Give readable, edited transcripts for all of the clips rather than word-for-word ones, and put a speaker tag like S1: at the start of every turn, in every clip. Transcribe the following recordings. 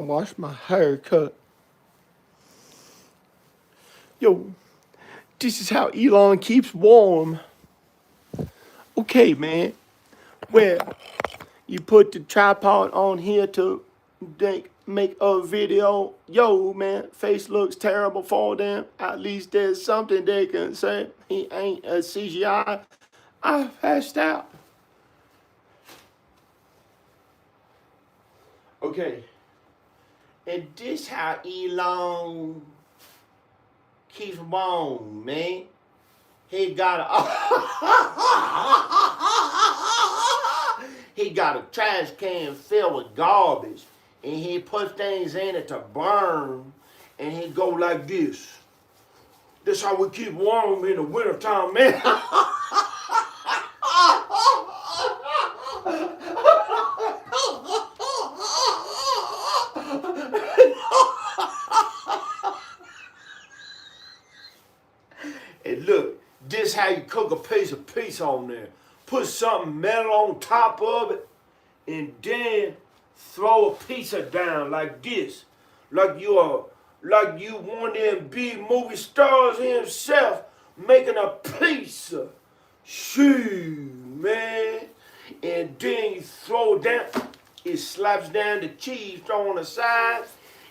S1: wash my hair cut. Yo, this is how Elon keeps warm. Okay, man. Well, you put the tripod on here to make a video. Yo, man, face looks terrible for them. At least there's something they can say. He ain't a CGI. I passed out. Okay. And this how Elon keeps warm, man. He got a trash can filled with garbage, and he put things in it to burn, and he go like this. This how we keep warm in the wintertime, man. And look, this how you cook a piece of pizza on there. Put something metal on top of it, and then throw a pizza down like this. Like you one of them big movie stars himself making a pizza. Shoo, man. And then you throw it down. It slaps down the cheese, throw on the side,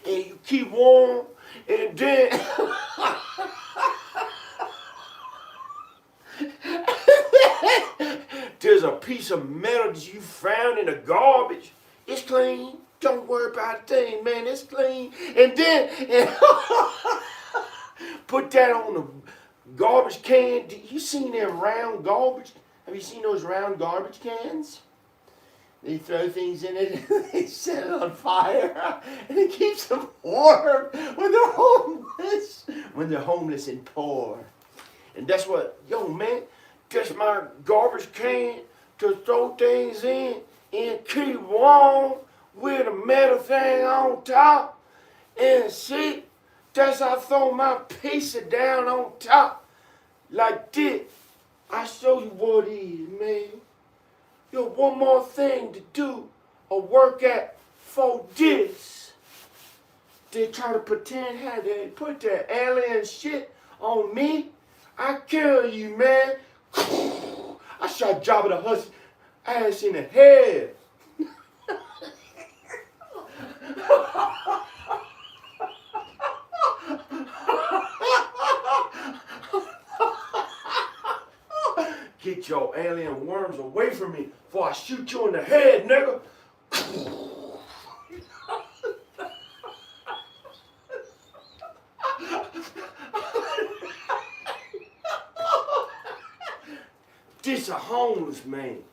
S1: and you keep warm, and then there's a piece of metal that you found in the garbage. It's clean. Don't worry about a thing, man. It's clean. And then put that on the garbage can. You seen them round garbage? Have you seen those round garbage cans? They throw things in it and they set it on fire, and it keeps them warm when they're homeless. When they're homeless and poor. And that's what, yo, man, that's my garbage can to throw things in and keep warm with a metal thing on top. And see, that's how I throw my pizza down on top like this. I show you what it is, man. Yo, one more thing to do or work at for this. They try to pretend how they put that alien shit on me. I kill you, man. I shot Jabba the Hutt's ass in the head. Get your alien worms away from me before I shoot you in the head, nigga. This a homeless man.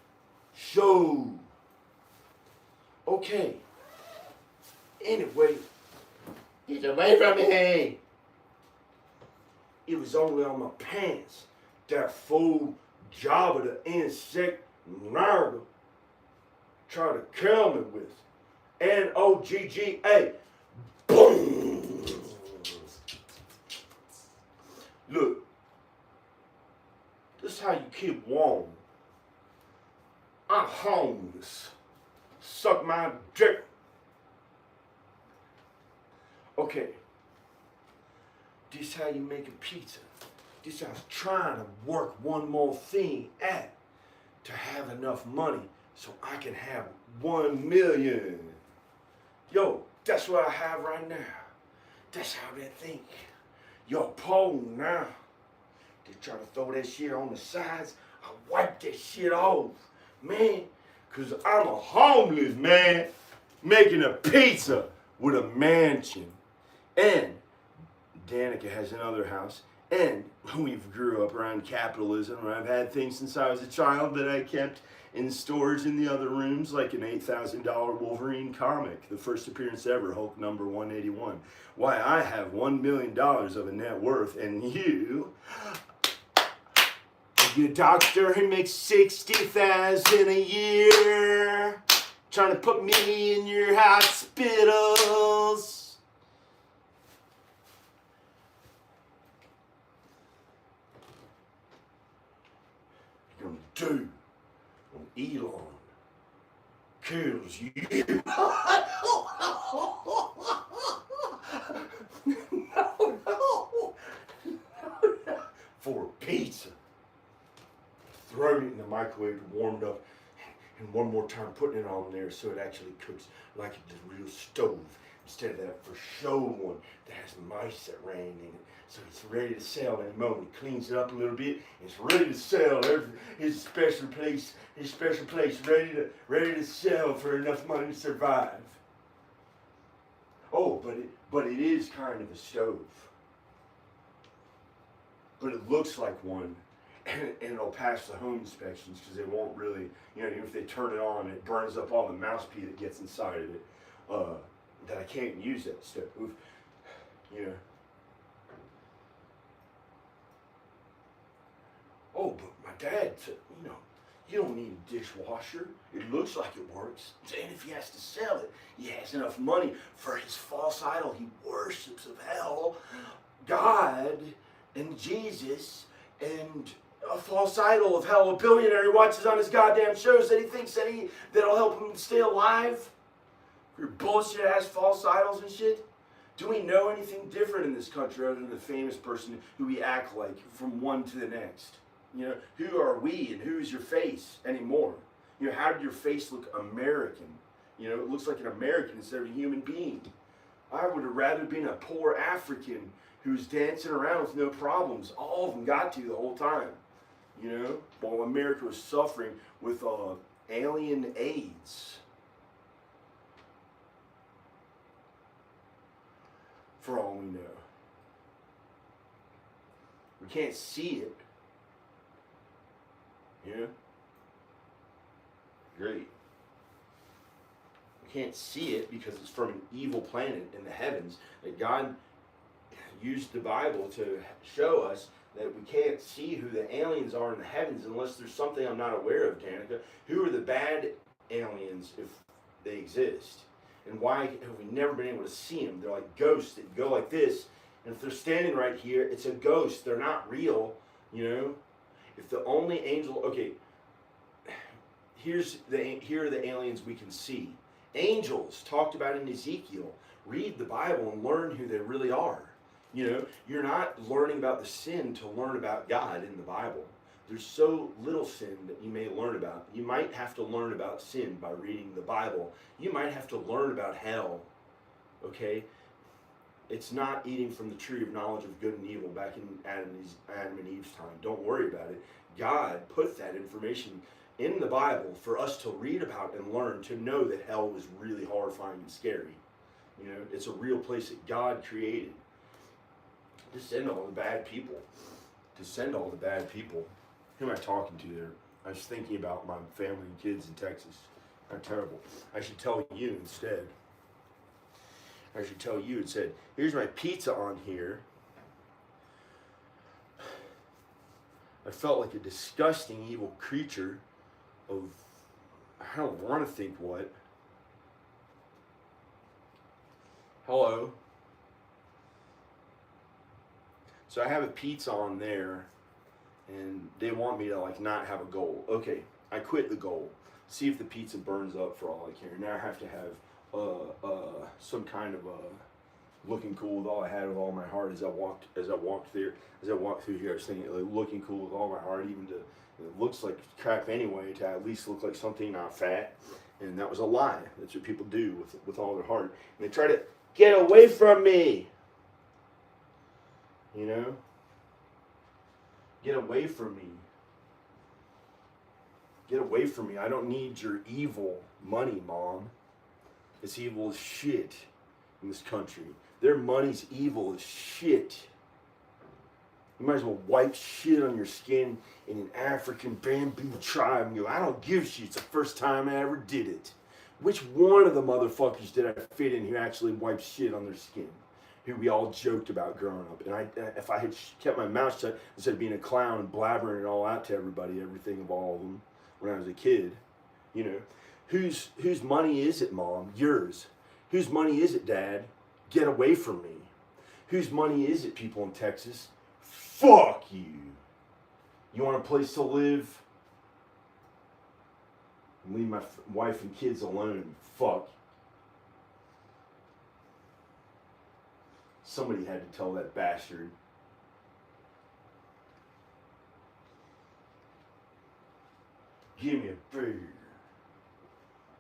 S1: Show. Okay. Anyway, get away from me. It was only on my pants. That fool Jabba the insect nerd tried to kill me with. N-O-G-G-A. Boom. Look. This is how you keep warm. I'm homeless. Suck my dick. Okay. This is how you make a pizza. This I was trying to work one more thing at to have enough money so I can have 1 million. Yo, that's what I have right now. That's how they think. Yo, poor now. They try to throw that shit on the sides. I wipe that shit off, man. Cause I'm a homeless man making a pizza with a mansion. And Danica has another house. And we've grew up around capitalism, where I've had things since I was a child that I kept in storage in the other rooms, like an $8,000 Wolverine comic, the first appearance ever, Hulk number 181. Why, I have $1 million of a net worth, and you, your doctor who makes $60,000 a year, trying to put me in your hospitals. Do when Elon kills you. warmed up, and one more time putting it on there so it actually cooks like a real stove instead of that for show one that has mice that ran in it. So it's ready to sell in a moment. He cleans it up a little bit. And it's ready to sell. His special place, ready to sell for enough money to survive. Oh, but it is kind of a stove. But it looks like one, and it'll pass the home inspections because they won't really, even if they turn it on, it burns up all the mouse pee that gets inside of it. That I can't use that stove. Oh, but my dad said, you don't need a dishwasher. It looks like it works. And if he has to sell it, he has enough money for his false idol he worships of hell, God, and Jesus, and a false idol of hell, a billionaire he watches on his goddamn shows that he thinks that'll help him stay alive. Your bullshit ass false idols and shit. Do we know anything different in this country other than the famous person who we act like from one to the next? Who are we and who is your face anymore? How did your face look American? It looks like an American instead of a human being. I would have rather been a poor African who's dancing around with no problems. All of them got to the whole time. While America was suffering with alien AIDS. For all we know. We can't see it. Great. We can't see it because it's from an evil planet in the heavens that God used the Bible to show us that we can't see who the aliens are in the heavens unless there's something I'm not aware of, Danica. Who are the bad aliens if they exist? And why have we never been able to see them? They're like ghosts that go like this. And if they're standing right here, it's a ghost. They're not real, If the only angel, okay, here are the aliens we can see. Angels talked about in Ezekiel. Read the Bible and learn who they really are. You're not learning about the sin to learn about God in the Bible. There's so little sin that you may learn about. You might have to learn about sin by reading the Bible. You might have to learn about hell, okay? It's not eating from the tree of knowledge of good and evil back in Adam and Eve's time. Don't worry about it. God put that information in the Bible for us to read about and learn, to know that hell was really horrifying and scary. It's a real place that God created. To send all the bad people. Who am I talking to there? I was thinking about my family and kids in Texas. How terrible. I should tell you instead. I should tell you and said, here's my pizza on here. I felt like a disgusting evil creature of, I don't want to think what. Hello. So I have a pizza on there, and they want me to not have a goal. Okay, I quit the goal. See if the pizza burns up for all I care. Now I have to have some kind of looking cool with all I had with all my heart as I walked through here. I was thinking looking cool with all my heart, even to it looks like crap anyway, to at least look like something not fat. And that was a lie. That's what people do with all their heart. And they try to get away from me. Get away from me. Get away from me. I don't need your evil money, Mom. It's evil as shit in this country. Their money's evil as shit. You might as well wipe shit on your skin in an African bamboo tribe and go, I don't give a shit. It's the first time I ever did it. Which one of the motherfuckers did I fit in who actually wiped shit on their skin? Who we all joked about growing up. And if I had kept my mouth shut instead of being a clown and blabbering it all out to everybody, everything of all of them, when I was a kid, whose money is it, Mom? Yours. Whose money is it, Dad? Get away from me. Whose money is it, people in Texas? Fuck you. You want a place to live? Leave my wife and kids alone. Fuck. Somebody had to tell that bastard. Give me a beer.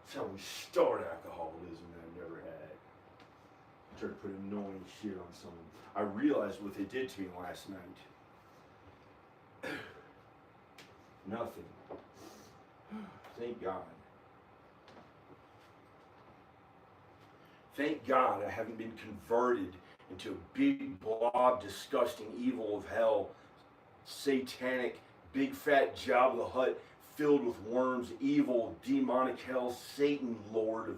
S1: That's how we start alcoholism that I never had. I tried to put annoying shit on someone. I realized what they did to me last night. Nothing. Thank God. Thank God I haven't been converted into a big blob, disgusting evil of hell, satanic, big fat Jabba the Hutt filled with worms, evil, demonic hell, Satan Lord of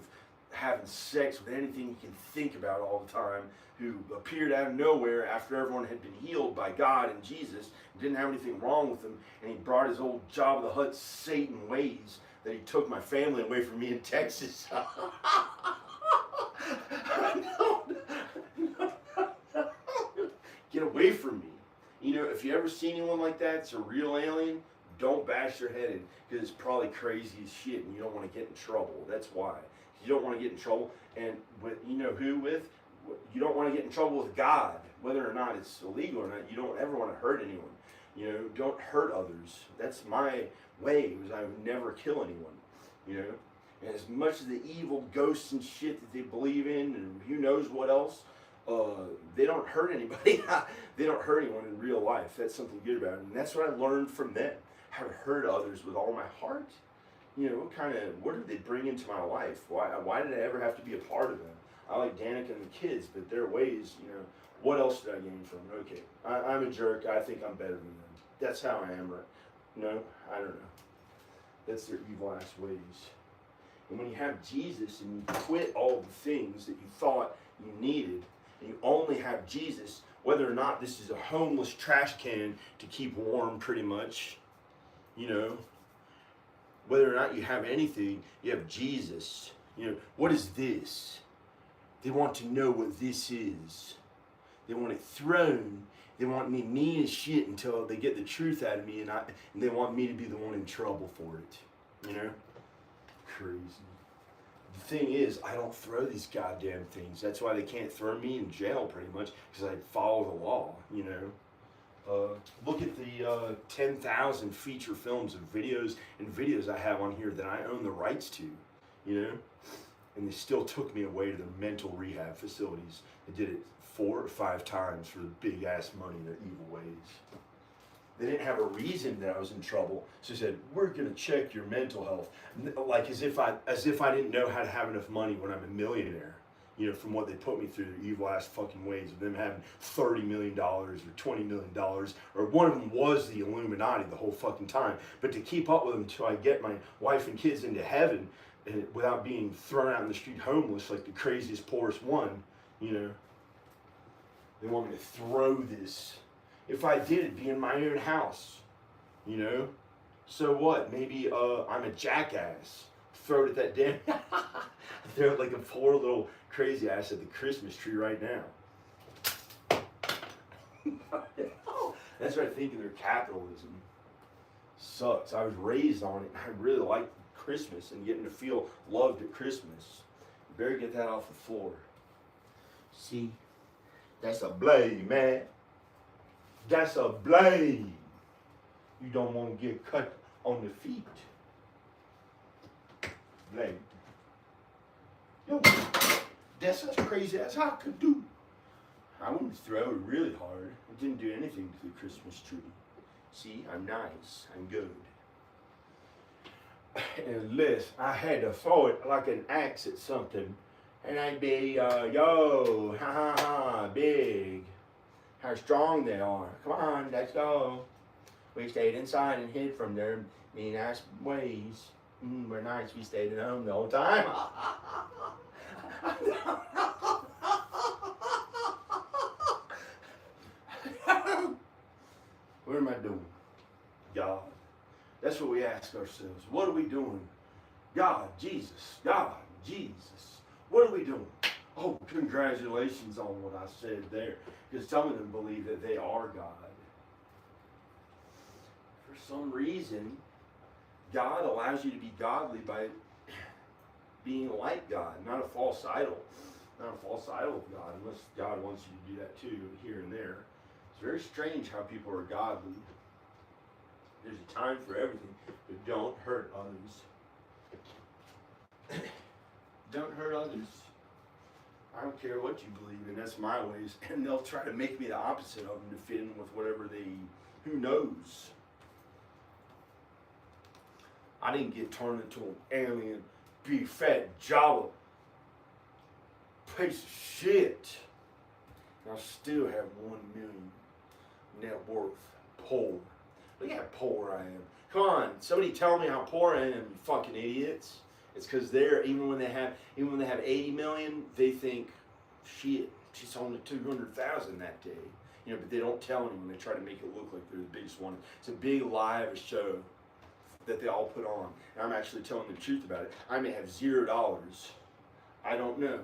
S1: having sex with anything you can think about all the time, who appeared out of nowhere after everyone had been healed by God and Jesus, didn't have anything wrong with him, and he brought his old Jabba the Hutt Satan ways that he took my family away from me in Texas. Get away from me. You know, if you ever see anyone like that, it's a real alien, don't bash their head in, because it's probably crazy as shit and you don't want to get in trouble. That's why. You don't want to get in trouble, and with, you know who with? You don't want to get in trouble with God, whether or not it's illegal or not. You don't ever want to hurt anyone. You know, don't hurt others. That's my way, was I would never kill anyone. You know, and as much of the evil ghosts and shit that they believe in, and who knows what else, they don't hurt anybody. They don't hurt anyone in real life. That's something good about it, and that's what I learned from them. How to hurt others with all my heart. You know, what did they bring into my life? Why did I ever have to be a part of them? I like Danica and the kids, but their ways, you know, what else did I gain from it? Okay, I'm a jerk. I think I'm better than them. That's how I am, right? No, I don't know. That's their evil ass ways. And when you have Jesus and you quit all the things that you thought you needed, and you only have Jesus, whether or not this is a homeless trash can to keep warm pretty much, you know, whether or not you have anything, you have Jesus. You know, what is this? They want to know what this is. They want it thrown. They want me mean as shit until they get the truth out of me, and they want me to be the one in trouble for it. You know? Crazy. The thing is, I don't throw these goddamn things. That's why they can't throw me in jail pretty much, because I follow the law, you know? Look at the 10,000 feature films of videos I have on here that I own the rights to, you know? And they still took me away to the mental rehab facilities. They did it 4 or 5 times for the big ass money, their evil ways. They didn't have a reason that I was in trouble, so they said, we're gonna check your mental health. Like as if I didn't know how to have enough money when I'm a millionaire. You know, from what they put me through, their evil ass fucking ways of them having $30 million or $20 million, or one of them was the Illuminati the whole fucking time. But to keep up with them until I get my wife and kids into heaven, without being thrown out in the street homeless like the craziest, poorest one, you know, they want me to throw this. If I did, it'd be in my own house, you know. So what? Maybe I'm a jackass. Throw it at that damn. Throw it like a poor little crazy ass at the Christmas tree right now. That's what I think of their capitalism. Sucks. I was raised on it. I really like Christmas and getting to feel loved at Christmas. You better get that off the floor. See, that's a blade, man. That's a blade. You don't want to get cut on the feet. Blade. Yo, that's such crazy as I could do. I wouldn't throw it really hard. It didn't do anything to the Christmas tree. See, I'm nice. I'm good. Unless I had to throw it like an axe at something, and I'd be, yo, ha ha ha, big. How strong they are. Come on, let's go. We stayed inside and hid from their mean ass ways. We're nice. We stayed at home the whole time. What am I doing? God. That's what we ask ourselves. What are we doing? God, Jesus, God, Jesus. What are we doing? Oh, congratulations on what I said there. Because some of them believe that they are God. For some reason, God allows you to be godly by being like God, not a false idol. Not a false idol of God, unless God wants you to do that too, here and there. It's very strange how people are godly. There's a time for everything, but don't hurt others. Don't hurt others. I don't care what you believe in, that's my ways. And they'll try to make me the opposite of them to fit in with whatever they, who knows. I didn't get turned into an alien, big fat Java piece of shit. And I still have 1 million net worth. Poor. Look how poor I am. Come on, somebody tell me how poor I am, you fucking idiots. It's because they're, even when they have 80 million, they think, shit, she's only 200,000 that day. You know, but they don't tell anyone. They try to make it look like they're the biggest one. It's a big lie of a show that they all put on. And I'm actually telling the truth about it. I may have $0. I don't know,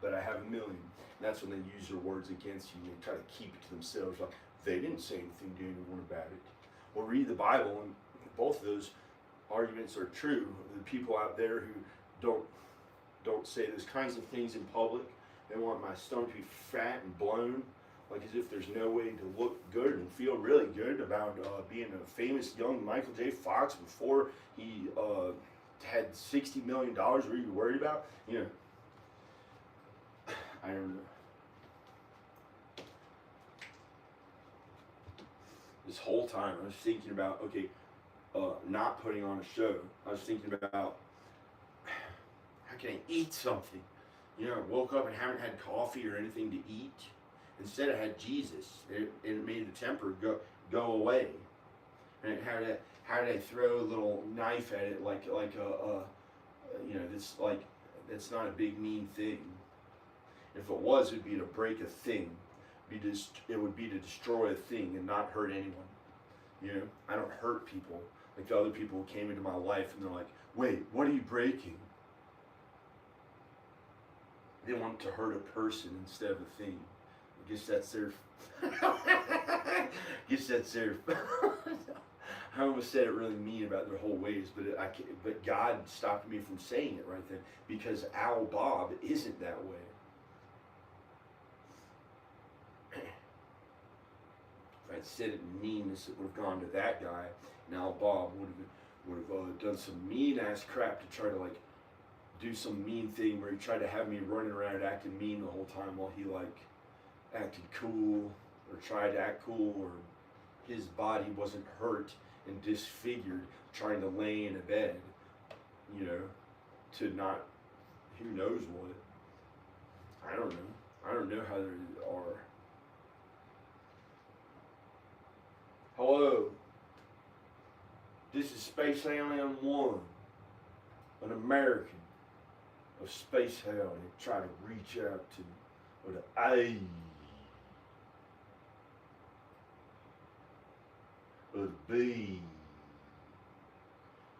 S1: but I have 1 million. And that's when they use their words against you. They try to keep it to themselves. Like, they didn't say anything to anyone about it. Well, read the Bible, and both of those arguments are true. The people out there who don't say those kinds of things in public, they want my stomach to be fat and blown, like as if there's no way to look good and feel really good about being a famous young Michael J. Fox before he had $60 million. What are you worried about? You know, I don't know. This whole time I was thinking about, okay, not putting on a show. I was thinking about, how can I eat something? You know, I woke up and haven't had coffee or anything to eat. Instead, I had Jesus. It made the temper go away. And how did I throw a little knife at it like a you know, that's not a big mean thing. If it was, it'd be to break a thing. It would be to destroy a thing and not hurt anyone. You know, I don't hurt people like the other people who came into my life and they're like, wait, what are you breaking? They want to hurt a person instead of a thing. I guess that's their. I almost said it really mean about their whole ways, but God stopped me from saying it right then because Al Bob isn't that way. If I'd said it in meanness, it would have gone to that guy, and Al Bob would have done some mean ass crap to try to like do some mean thing where he tried to have me running around acting mean the whole time while he like acted cool or tried to act cool, or his body wasn't hurt and disfigured trying to lay in a bed, you know, to not, who knows what. I don't know how they are. Hello, this is Space Alien 1, an American of Space Hell, and try to reach out to with an A, with a B.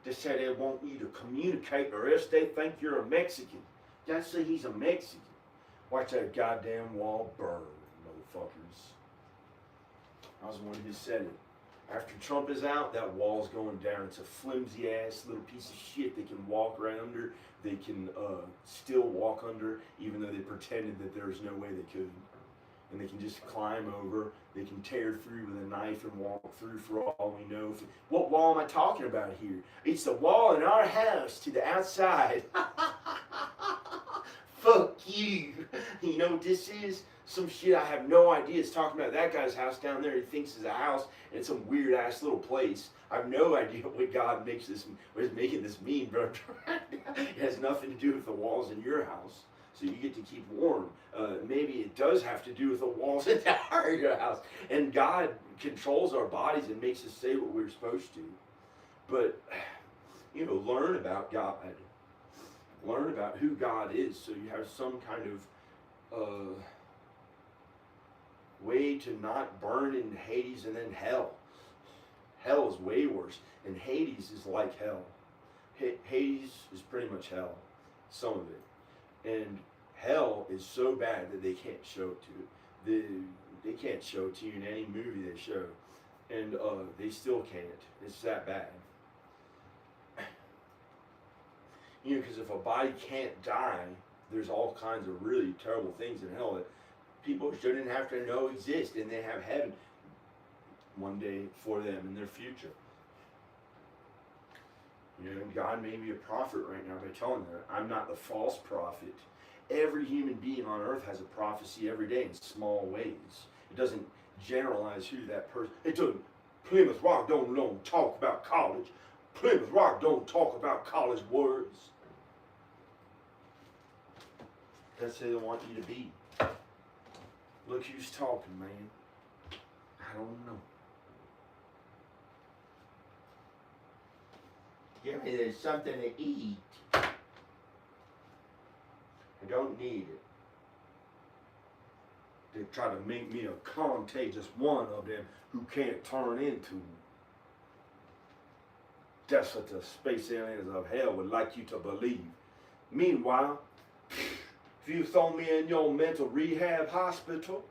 S1: They say they want you to communicate or else they think you're a Mexican. Y'all say he's a Mexican. Watch that goddamn wall burn, motherfuckers. I was the one who said it. After Trump is out, that wall's going down. It's a flimsy ass little piece of shit they can walk right under. They can still walk under, even though they pretended that there was no way they could. And they can just climb over. They can tear through with a knife and walk through for all we know. What wall am I talking about here? It's the wall in our house to the outside. Fuck you. You know what this is? Some shit I have no idea. It's talking about that guy's house down there. He thinks is a house, and it's some weird ass little place. I have no idea what God makes this, what is making this mean, but it has nothing to do with the walls in your house. So you get to keep warm. Maybe it does have to do with the walls in your house. And God controls our bodies and makes us say what we're supposed to. But, you know, learn about God. Learn about who God is, so you have some kind of way to not burn in Hades and then hell. Hell is way worse, and Hades is like hell. Hades is pretty much hell, some of it. And hell is so bad that they can't show it to you. They can't show it to you in any movie they show. And they still can't. It's that bad. You know, because if a body can't die, there's all kinds of really terrible things in hell that people shouldn't have to know exist, and they have heaven one day for them in their future. You know, God made me a prophet right now by telling them I'm not the false prophet. Every human being on earth has a prophecy every day in small ways. It doesn't generalize who that person. It doesn't. Plymouth Rock don't talk about college. Plymouth Rock don't talk about college words. That's who they want you to be. Look who's talking, man. I don't know. Give me something to eat. I don't need it. They try to make me a contagious one of them who can't turn into. That's what the space aliens of hell would like you to believe. Meanwhile, if you throw me in your mental rehab hospital,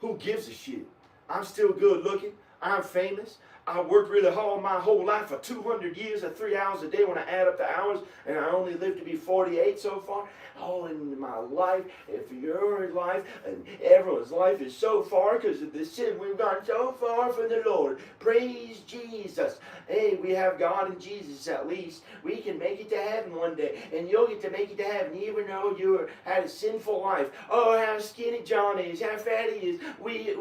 S1: who gives a shit? I'm still good looking. I'm famous. I worked really hard my whole life for 200 years at 3 hours a day when I add up the hours, and I only lived to be 48 so far. All in my life, and for your life, and everyone's life is so far because of the sin. We've gone so far from the Lord. Praise Jesus. Hey, we have God and Jesus at least. We can make it to heaven one day, and you'll get to make it to heaven even though you had a sinful life. Oh, how skinny John is, how fat he is. We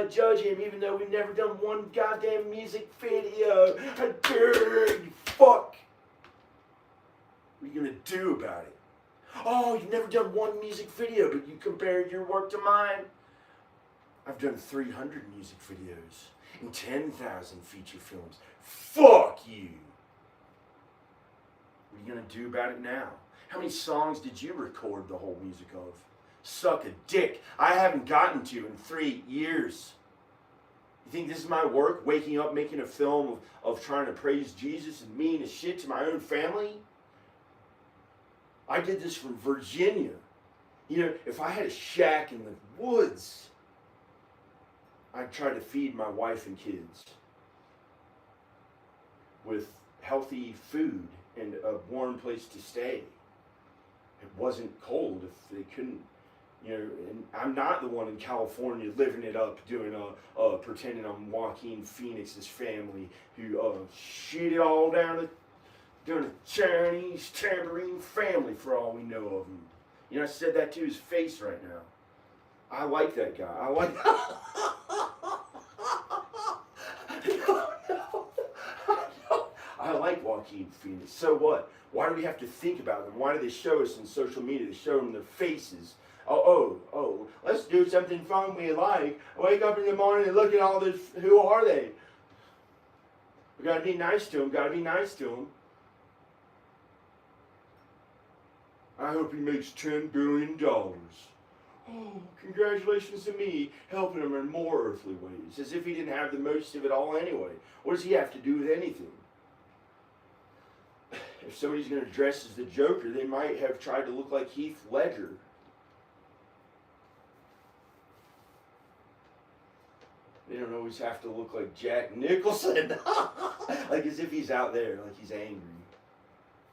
S1: judge him even though we've never done one goddamn music video. Dirty fuck. What are you going to do about it? Oh, you've never done one music video, but you compared your work to mine. I've done 300 music videos and 10,000 feature films. Fuck you. What are you going to do about it now? How many songs did you record the whole music of? Suck a dick. I haven't gotten to in 3 years. You think this is my work, waking up, making a film of trying to praise Jesus and mean as shit to my own family? I did this from Virginia. You know, if I had a shack in the woods, I'd try to feed my wife and kids with healthy food and a warm place to stay. It wasn't cold if they couldn't, you know, and I'm not the one in California living it up, doing pretending I'm Joaquin Phoenix's family who shit it all down the doing a Chinese tambourine family for all we know of him. You know, I said that to his face right now. I like that guy. I like I like Joaquin Phoenix. So what? Why do we have to think about them? Why do they show us in social media? They show them their faces. Oh, let's do something fun we like. Wake up in the morning and look at all this. Who are they? We gotta be nice to them. Gotta be nice to them. I hope he makes $10 billion. Oh, congratulations to me, helping him in more earthly ways, as if he didn't have the most of it all anyway. What does he have to do with anything? If somebody's going to dress as the Joker, they might have tried to look like Heath Ledger. They don't always have to look like Jack Nicholson. Like as if he's out there, like he's angry.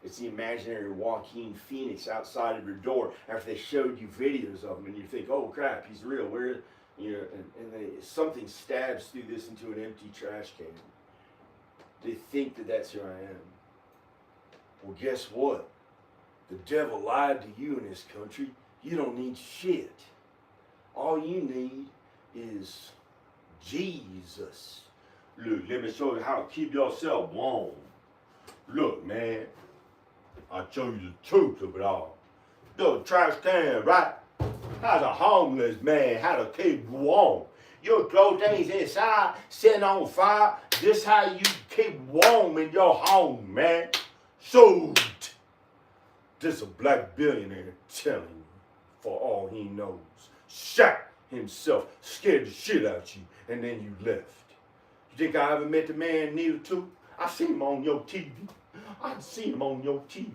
S1: It's the imaginary Joaquin Phoenix outside of your door after they showed you videos of him, and you think, oh crap, he's real. Where, you know, and something stabs through this into an empty trash can. They think that that's who I am. Well, guess what? The devil lied to you in this country. You don't need shit. All you need is Jesus. Look, let me show you how to keep yourself warm. Look, man. I'll show you the truth of it all. Don't try to stand right. How's a homeless man how to keep warm? Your clothing's inside, sitting on fire. This how you keep warm in your home, man. So, this a black billionaire telling you, for all he knows. Shot himself, scared the shit out you, and then you left. You think I ever met the man neither too? I seen him on your TV. I've seen him on your TV.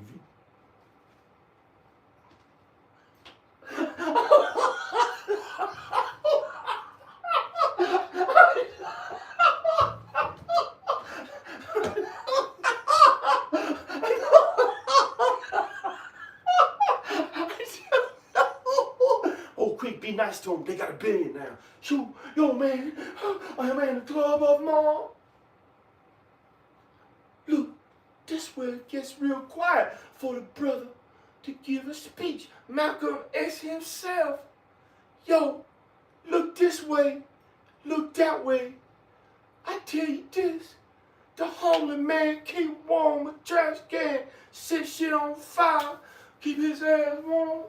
S1: Oh, quick, be nice to them. They got $1 billion now. Shoot, yo, man, I am in the club of mom. Look, this where it gets real quiet for the brother to give a speech. Malcolm X himself. Yo, look this way, look that way. I tell you this, the homeless man keep warm a trash can, set shit on fire, keep his ass warm.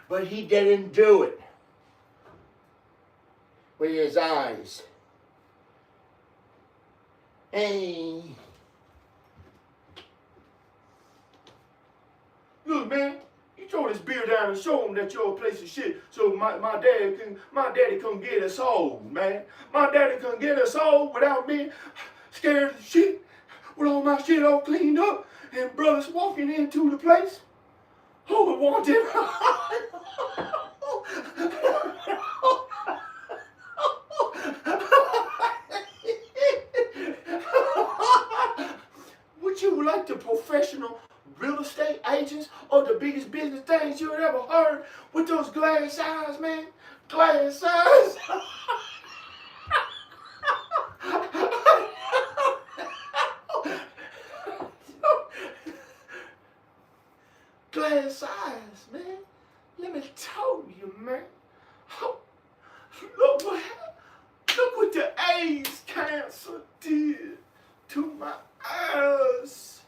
S1: But he didn't do it with his eyes. Hey. Look, man, you throw this beer down and show him that you're a place of shit. So my daddy can get us all, man. My daddy can get us all without me scared of shit, with all my shit all cleaned up, and brothers walking into the place. Who would want him? Would you like the professional real estate agents or the biggest business things you had ever heard with those glass eyes, man? Glass eyes. Glass eyes, man. Let me tell you, man. Look what the AIDS cancer did to my eyes.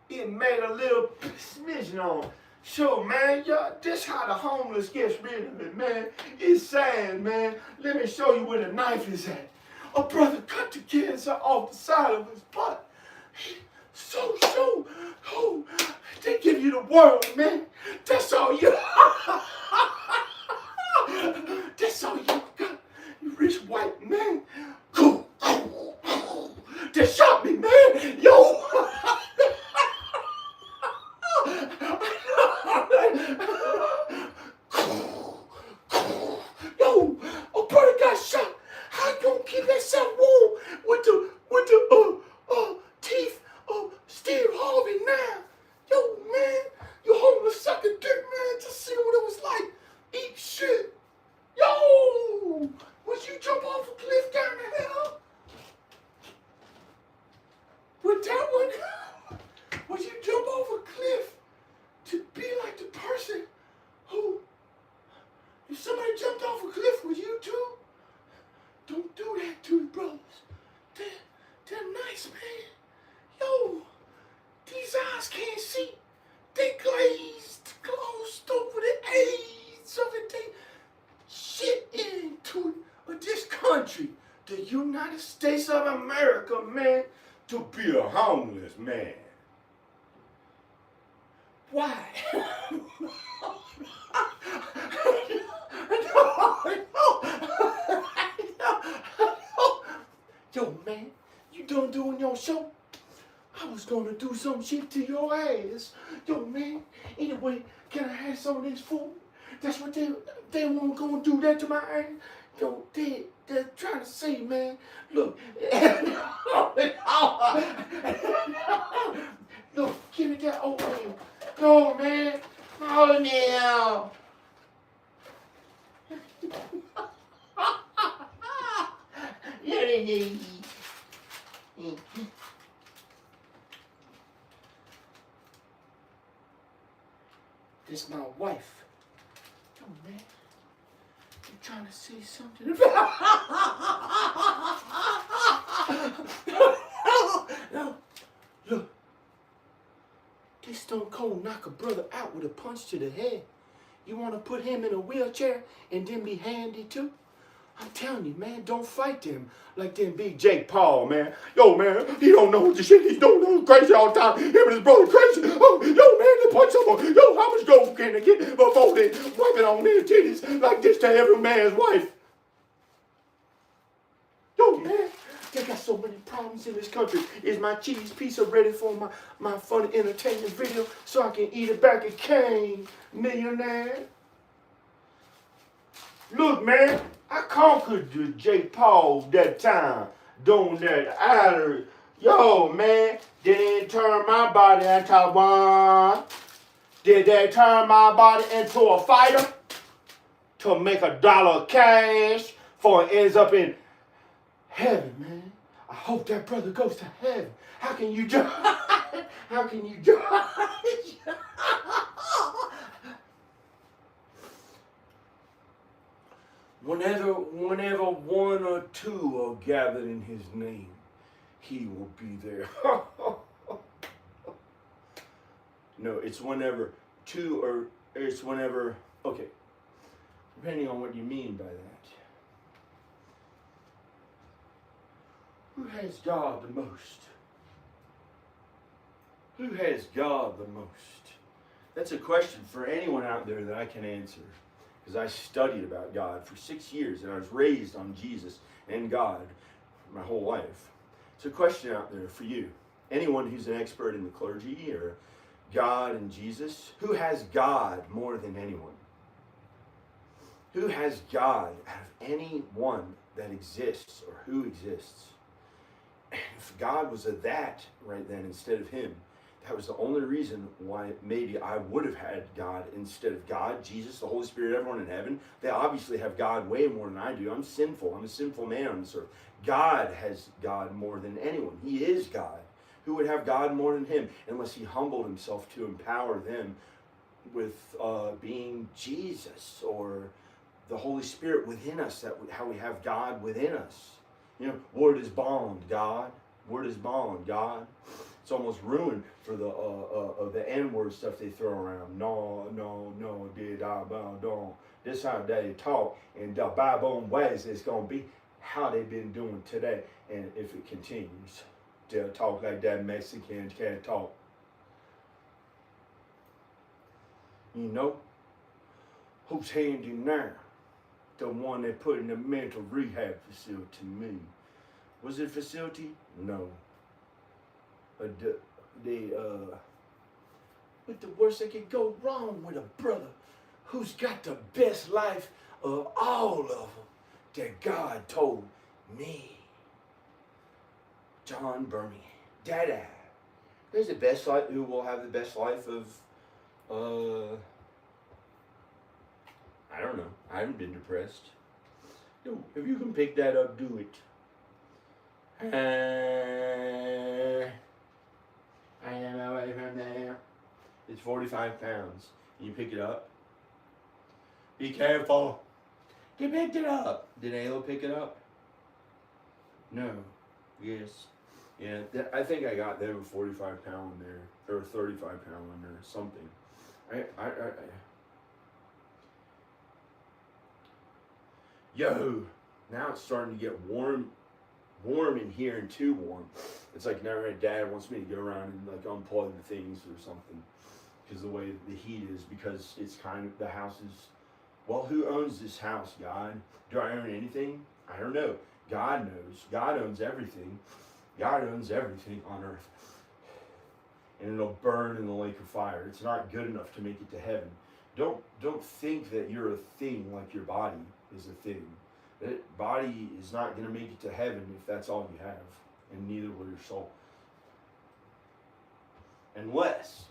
S1: It made a little smidgen on. Sure, man, this how the homeless gets rid of it, man. It's sad, man. Let me show you where the knife is at. A brother cut the cancer off the side of his butt. So, oh, they give you the world, man. That's all you. That's all you got, you rich white man. They shot me, man. Yo. Yo, a brother got shot. How you gonna keep that self warm with the teeth of Steve Harvey now? Yo, man, you homeless sucking dick, man, to see what it was like. Eat shit. Yo, would you jump off a cliff down the hill? With that one, would you jump off a cliff to be like the person who, if somebody jumped off a cliff, would you too? Don't do that to the brothers. They're nice, man. Yo, these eyes can't see. They glazed, closed over the AIDS of it. They shit into this country, the United States of America, man, to be a homeless man. Why? Yo, man, you done doing your show? I was gonna do some shit to your ass. Yo, man, anyway, can I have some of this food? That's what they weren't gonna do that to my ass. Yo, they're trying to say, man, look. Look, give me that oatmeal. No, man, oatmeal. This my wife. Yo, man, you trying to say something about? No, look. This Stone Cold knock a brother out with a punch to the head. You want to put him in a wheelchair and then be handy too? I'm telling you, man, don't fight them like them big Jake Paul, man. Yo, man, he don't know what the shit he's doing. He's crazy all the time. Him and his brother crazy. Oh, yo, man, they punch someone. Yo, how much gold can they get before they wipe it on their titties like this to every man's wife? Yo, man, they got so many problems in this country. Is my cheese pizza ready for my funny entertainment video so I can eat it back at Kane, millionaire? Look, man, I conquered the Jake Paul that time doing that alley. Yo, man, did it turn my body into one? Did they turn my body into a fighter? to make $1 cash before it ends up in heaven, man. I hope that brother goes to heaven. How can you judge? How can you judge? Whenever one or two are gathered in his name, he will be there. No, it's whenever two or it's whenever, okay, depending on what you mean by that. Who has God the most? Who has God the most? That's a question for anyone out there that I can answer. Because I studied about God for 6 years and I was raised on Jesus and God my whole life. It's a question out there for you. Anyone who's an expert in the clergy or God and Jesus, who has God more than anyone? Who has God out of anyone that exists or who exists? And if God was a that right then instead of him, that was the only reason why maybe I would have had God instead of God, Jesus, the Holy Spirit, everyone in heaven. They obviously have God way more than I do. I'm sinful. I'm a sinful man on this earth. God has God more than anyone. He is God. Who would have God more than him unless he humbled himself to empower them with being Jesus or the Holy Spirit within us, how we have God within us. You know, word is bond, God. Word is bond, God. It's almost ruined for the N-word stuff they throw around. No, did I, don't. This how they talk, and the Bible ways it's going to be how they've been doing today. And if it continues, they'll talk like that Mexicans can't talk. You know, who's handy now? The one they put in the mental rehab facility to me. Was it a facility? No. What's the worst that could go wrong with a brother who's got the best life of all of them that God told me? John Birmingham. Dada. There's the best life, who will have the best life of, I don't know. I haven't been depressed. No, if you can pick that up, do it. I am away from there. It's 45 pounds. Can you pick it up? Be careful. You picked it up. Did Ayla pick it up? No. Yes. Yeah, I think I got them a 45 pound in there, or 35 pound in there, something. Yo, now it's starting to get warm in here and too warm. It's like now my dad wants me to go around and like unplug the things or something because the way the heat is, because it's kind of, the house is, well, who owns this house, God? Do I own anything? I don't know. God knows. God owns everything. God owns everything on earth. And it'll burn in the lake of fire. It's not good enough to make it to heaven. Don't think that you're a thing like your body is a thing. That body is not going to make it to heaven if that's all you have, and neither will your soul. Unless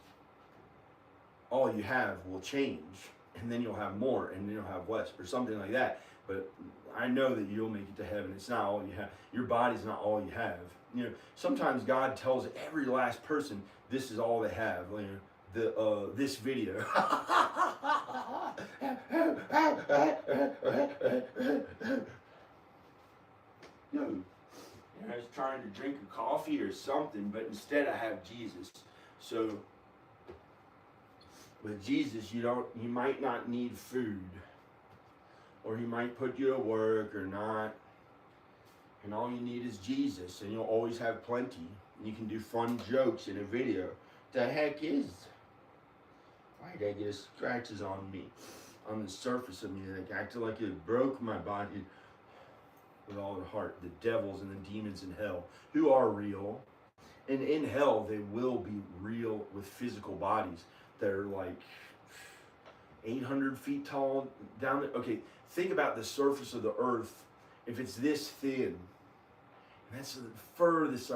S1: all you have will change, and then you'll have more, and then you'll have less, or something like that. But I know that you'll make it to heaven. It's not all you have. Your body's not all you have. You know, sometimes God tells every last person this is all they have. You know, this video. No, I was trying to drink a coffee or something, but instead I have Jesus. So with Jesus, you might not need food, or he might put you to work or not, and all you need is Jesus, and you'll always have plenty. You can do fun jokes in a video. The heck is? Why did I get scratches on me, on the surface of me, like acted like it broke my body with all their heart? The devils and the demons in hell, who are real, and in hell they will be real with physical bodies that are like 800 feet tall down there. Okay, think about the surface of the earth. If it's this thin, and that's the furthest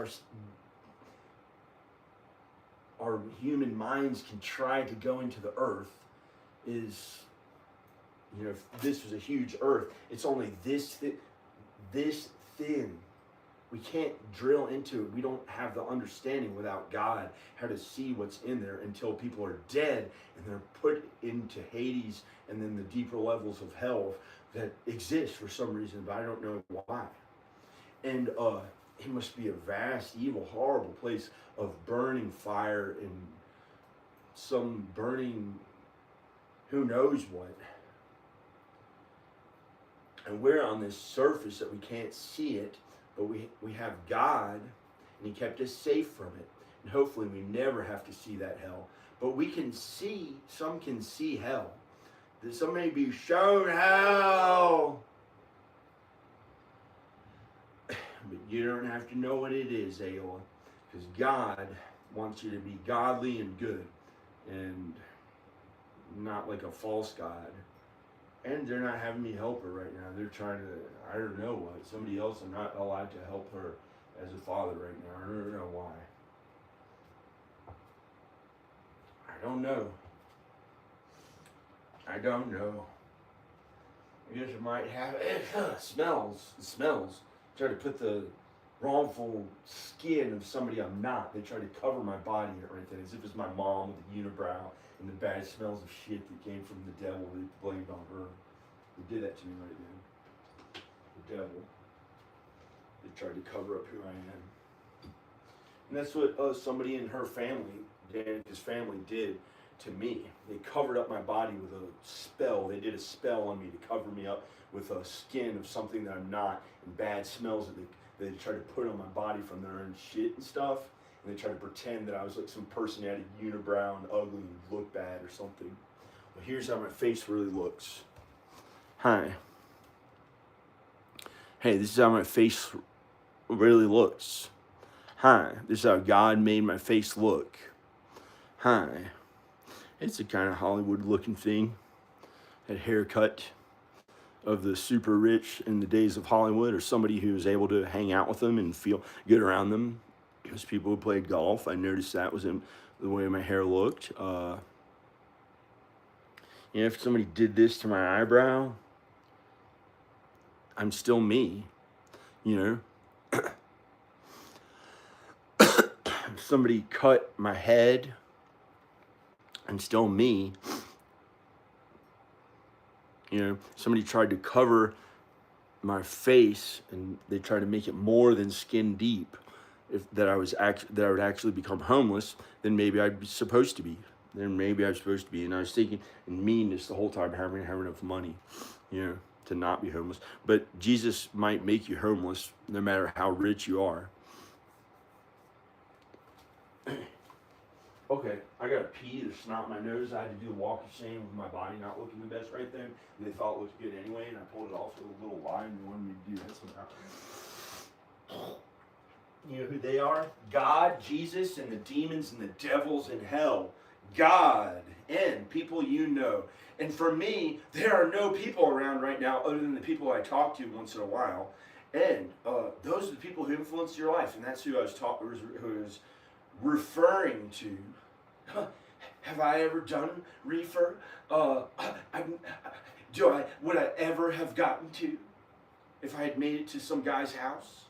S1: our human minds can try to go into the earth, is You know, if this was a huge earth, it's only this thin. We can't drill into it. We don't have the understanding without God how to see what's in there until people are dead and they're put into Hades and then the deeper levels of hell that exist for some reason, but I don't know why. And it must be a vast, evil, horrible place of burning fire and some burning who knows what. And we're on this surface that we can't see it, but we have God, and He kept us safe from it. And hopefully we never have to see that hell. But we can see, some can see hell. That some may be shown hell. But you don't have to know what it is, Ayla. Because God wants you to be godly and good. And not like a false God. And they're not having me help her right now. They're trying to, I don't know what. Somebody else, I'm not allowed to help her as a father right now. I don't know why. I don't know. I don't know. I guess it might have, it smells. It smells. Try to put the wrongful skin of somebody I'm not. They try to cover my body right then, as if it's my mom with the unibrow and the bad smells of shit that came from the devil they blamed on her. They did that to me right then. The devil. They tried to cover up who I am. And that's what somebody in her family, Danica's family, did to me. They covered up my body with a spell. They did a spell on me to cover me up with a skin of something that I'm not, and bad smells that they tried to put on my body from their own shit and stuff. And they tried to pretend that I was like some person that had a unibrow and ugly and looked bad or something. Well, here's how my face really looks. Hi. Hey, this is how my face really looks. Hi. This is how God made my face look. Hi. It's a kind of Hollywood looking thing. That haircut of the super rich in the days of Hollywood, or somebody who was able to hang out with them and feel good around them. Because people who played golf, I noticed that was in the way my hair looked. If somebody did this to my eyebrow, I'm still me, you know. If somebody cut my head, I'm still me. You know, somebody tried to cover my face and they tried to make it more than skin deep. If that I would actually become homeless, then maybe I'd be supposed to be. Then maybe I'm supposed to be. And I was thinking and mean this the whole time, having enough money, you know, to not be homeless. But Jesus might make you homeless no matter how rich you are. Okay, I gotta pee. There's snot in my nose. I had to do a walk of shame with my body not looking the best right then. And they thought it looked good anyway, and I pulled it off with a little line. They wanted me to do that somehow. You know who they are? God, Jesus, and the demons and the devils in hell. God and people you know. And for me, there are no people around right now other than the people I talk to once in a while. And those are the people who influence your life. And that's who I was referring to. Have I ever done reefer? Would I ever have gotten to if I had made it to some guy's house?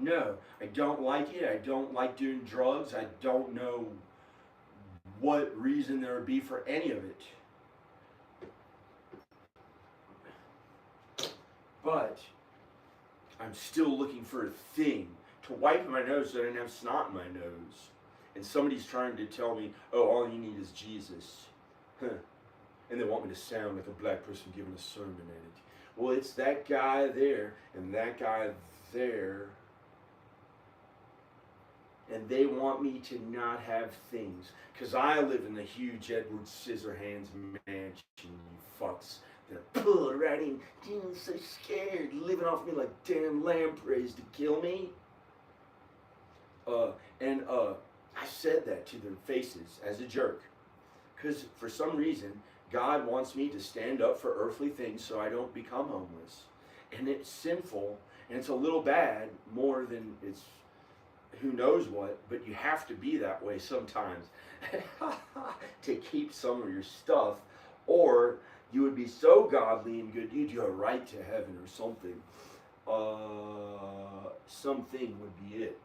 S1: No, I don't like it. I don't like doing drugs. I don't know what reason there would be for any of it. But I'm still looking for a thing to wipe my nose so I didn't have snot in my nose. And somebody's trying to tell me, oh, all you need is Jesus. And they want me to sound like a black person giving a sermon at it. Well, it's that guy there and that guy there. And they want me to not have things. Because I live in the huge Edward Scissorhands mansion, you fucks. They're pulled right in, so scared, living off me like damn lampreys to kill me. I said that to their faces as a jerk. Because for some reason, God wants me to stand up for earthly things so I don't become homeless. And it's sinful, and it's a little bad, more than it's who knows what, but you have to be that way sometimes to keep some of your stuff Or you would be so godly and good, you'd go right to heaven or something. Something would be it.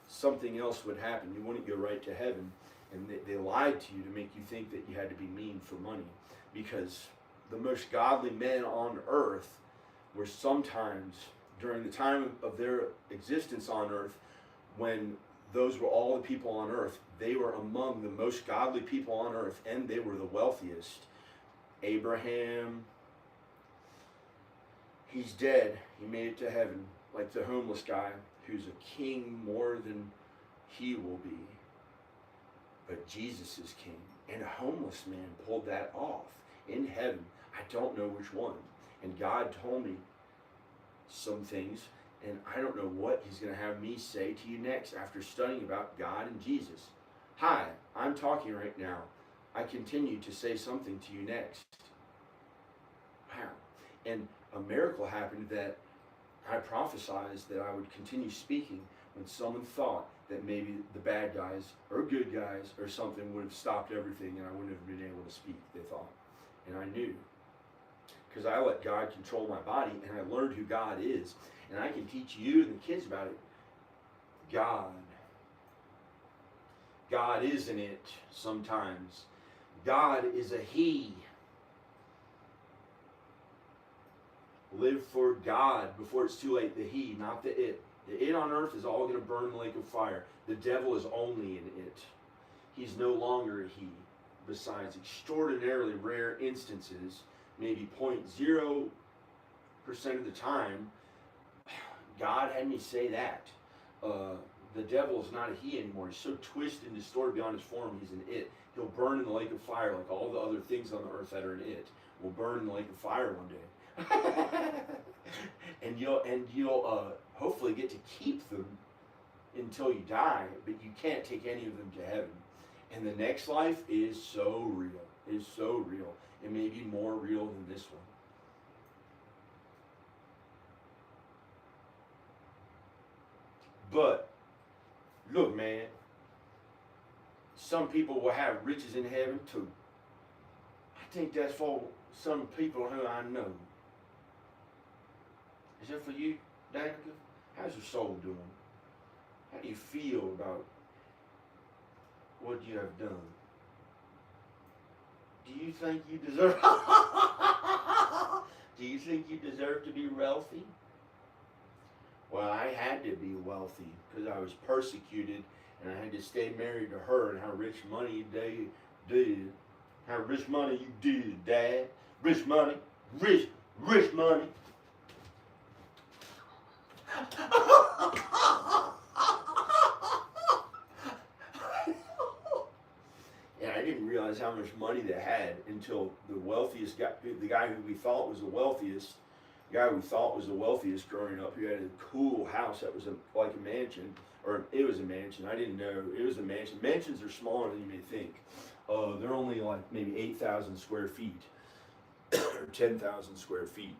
S1: Something else would happen. You wouldn't go right to heaven. And they lied to you to make you think that you had to be mean for money. Because the most godly men on earth were sometimes, during the time of their existence on earth, when those were all the people on earth, they were among the most godly people on earth, and they were the wealthiest. Abraham, he's dead. He made it to heaven, like the homeless guy who's a king more than he will be. But Jesus is king. And a homeless man pulled that off in heaven. I don't know which one. And God told me some things, and I don't know what he's going to have me say to you next after studying about God and Jesus. Hi, I'm talking right now. I continue to say something to you next. Wow. And a miracle happened that I prophesied that I would continue speaking when someone thought that maybe the bad guys or good guys or something would have stopped everything and I wouldn't have been able to speak, they thought. And I knew. Because I let God control my body and I learned who God is. And I can teach you and the kids about it. God. God isn't it sometimes. God is a He. Live for God before it's too late. The He, not the it. The it on earth is all going to burn in the lake of fire. The devil is only an it. He's no longer a he. Besides extraordinarily rare instances, maybe 0.0% of the time, God had me say that. The devil is not a he anymore. He's so twisted and distorted beyond his form, he's an it. He'll burn in the lake of fire like all the other things on the earth that are an it. Will burn in the lake of fire one day. and you'll hopefully get to keep them until you die, but you can't take any of them to heaven. And the next life is so real. It is so real. It may be more real than this one. But look, man, some people will have riches in heaven too. I think that's for some people who I know. Is that for you, Danica? How's your soul doing? How do you feel about what you have done? Do you think you deserve Do you think you deserve to be wealthy? Well, I had to be wealthy because I was persecuted and I had to stay married to her, and how rich money they did. How rich money you did, Dad. Rich money. Rich money. And I didn't realize how much money they had until the wealthiest guy, the guy who we thought was the wealthiest, growing up, who had a cool house that was like a mansion, or it was a mansion. I didn't know it was a mansion. Mansions are smaller than you may think. They're only like maybe 8,000 square feet or 10,000 square feet,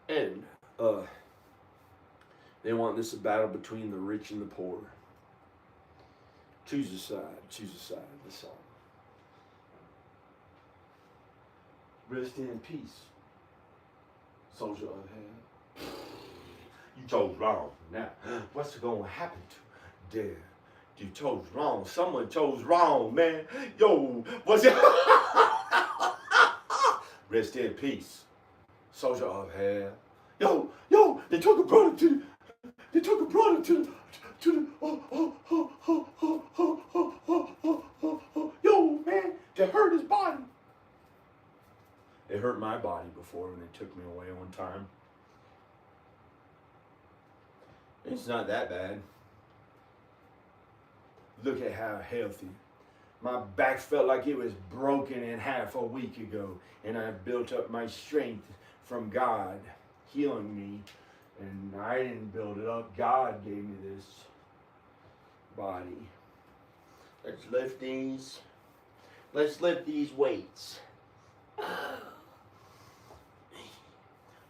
S1: and they want this a battle between the rich and the poor. Choose a side. The song. Rest in peace, soldier of hell. You chose wrong. Now, what's going to happen to Dad? You chose wrong. Someone chose wrong, man. Yo, what's it? Rest in peace, soldier of hell. Yo, they took a brother to the, yo, man, to hurt his body. It hurt my body before when they took me away one time. It's not that bad. Look at how healthy. My back felt like it was broken in half a week ago, and I built up my strength from God healing me, and I didn't build it up. God gave me this body. Let's lift these. Let's lift these weights.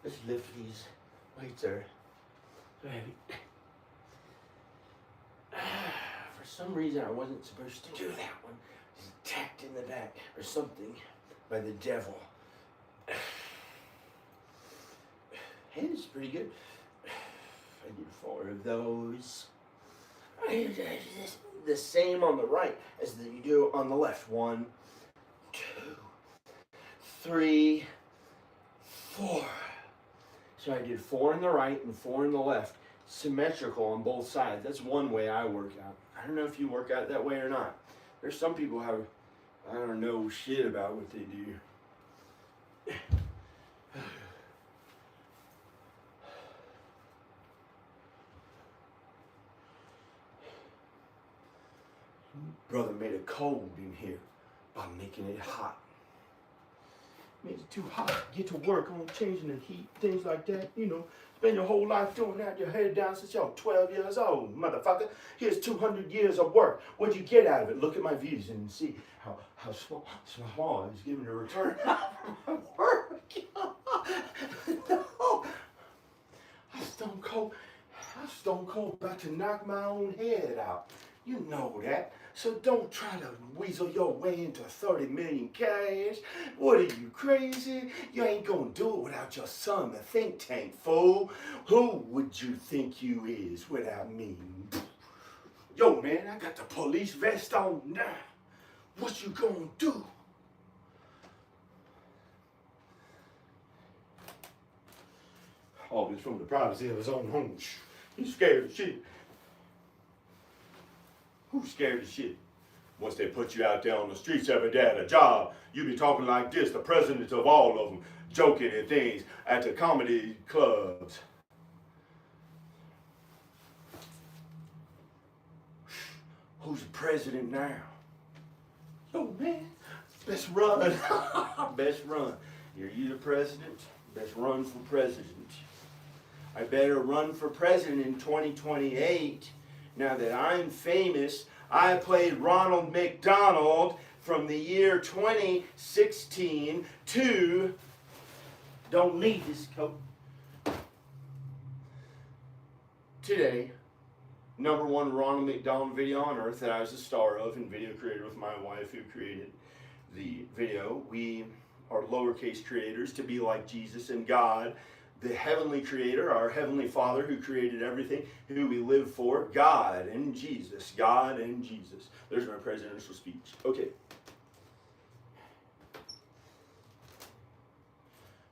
S1: Let's lift these weights are heavy. For some reason I wasn't supposed to do that one. It's tacked in the back or something. by the devil. It's pretty good. I did 4 of those. The same on the right as you do on the left. 1, 2, 3, 4. So I did 4 in the right and 4 in the left. Symmetrical on both sides. That's one way I work out. I don't know if you work out that way or not. There's some people who I don't know shit about what they do. Brother made it cold in here by making it hot. Made it too hot. Get to work on changing the heat, things like that. You know, spend your whole life doing that. Your head down since you're 12 years old, motherfucker. Here's 200 years of work. What'd you get out of it? Look at my views and see how small it's giving a return out from my work. No. I'm stone cold about to knock my own head out. You know that. So don't try to weasel your way into 30 million cash. What are you, crazy? You ain't gonna do it without your son, the think tank, fool. Who would you think you is without me? Yo, man, I got the police vest on now. What you gonna do? All this from the privacy of his own home. He's scared of shit. Who's scared of shit? Once they put you out there on the streets every day at a job, you be talking like this, the president of all of them, joking and things at the comedy clubs. Who's the president now? Yo, man, best run. Best run. You're either president, best run for president. I better run for president in 2028. Now that I'm famous, I played Ronald McDonald from the year 2016 to Don't Need This Coat. Today, #1 Ronald McDonald video on earth that I was the star of and video creator with my wife who created the video. We are lowercase creators to be like Jesus and God, the heavenly creator, our heavenly Father who created everything, who we live for, God and Jesus. God and Jesus. There's my presidential speech. Okay.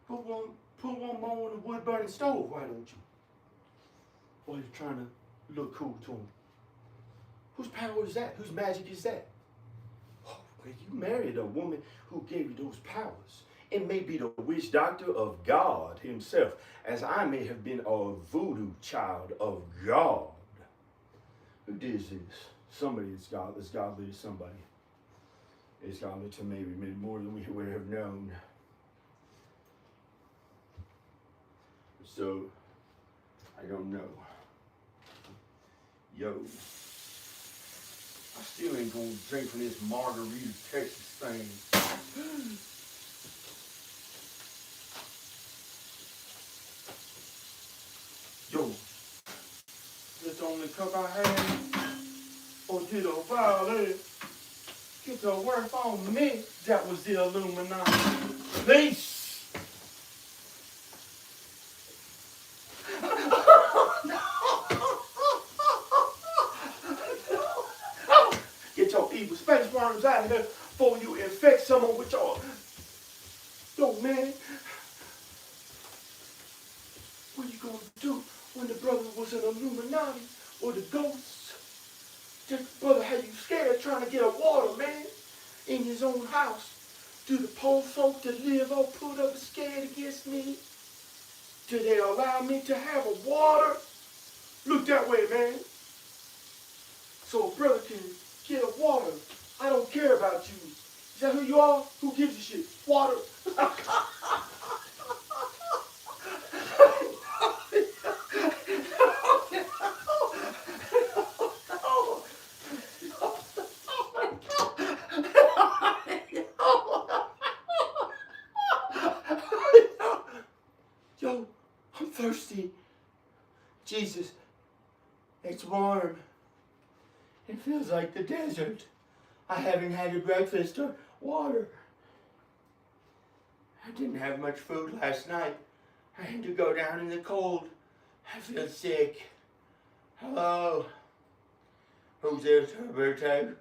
S1: Put one more on the wood burning stove, why don't you? While you're trying to look cool to him. Whose power is that? Whose magic is that? Oh, well, you married a woman who gave you those powers. It may be the witch doctor of God himself, as I may have been a voodoo child of God. Who did this? Somebody is godly. It's godly to somebody. It's godly to maybe more than we would have known. So, I don't know. Yo, I still ain't gonna drink from this margarita Texas thing. Yo, this the only cup I had, or did a violin get to work on me? That was the Illuminati. Peace. Get your evil space worms out of here before you infect someone with your... Yo, man. What are you going to do when the brother was an Illuminati or the ghosts? That brother had you scared trying to get a water, man, in his own house. Do the poor folk that live all put up scared against me? Do they allow me to have a water? Look that way, man. So a brother can get a water. I don't care about you. Is that who you are? Who gives a shit? Water. Yo, I'm thirsty. Jesus, it's warm. It feels like the desert. I haven't had a breakfast or water. I didn't have much food last night. I had to go down in the cold. I feel sick. Hello? Who's there, Roberto?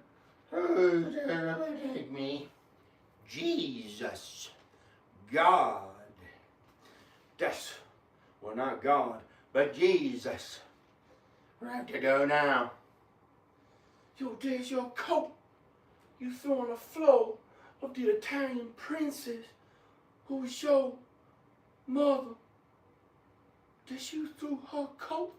S1: Who's there to take me? Jesus. God. Well, not God, but Jesus. Where I have to go now? Yo, there's your coat. You threw on the floor of the Italian princess who was your mother. That you threw her coat?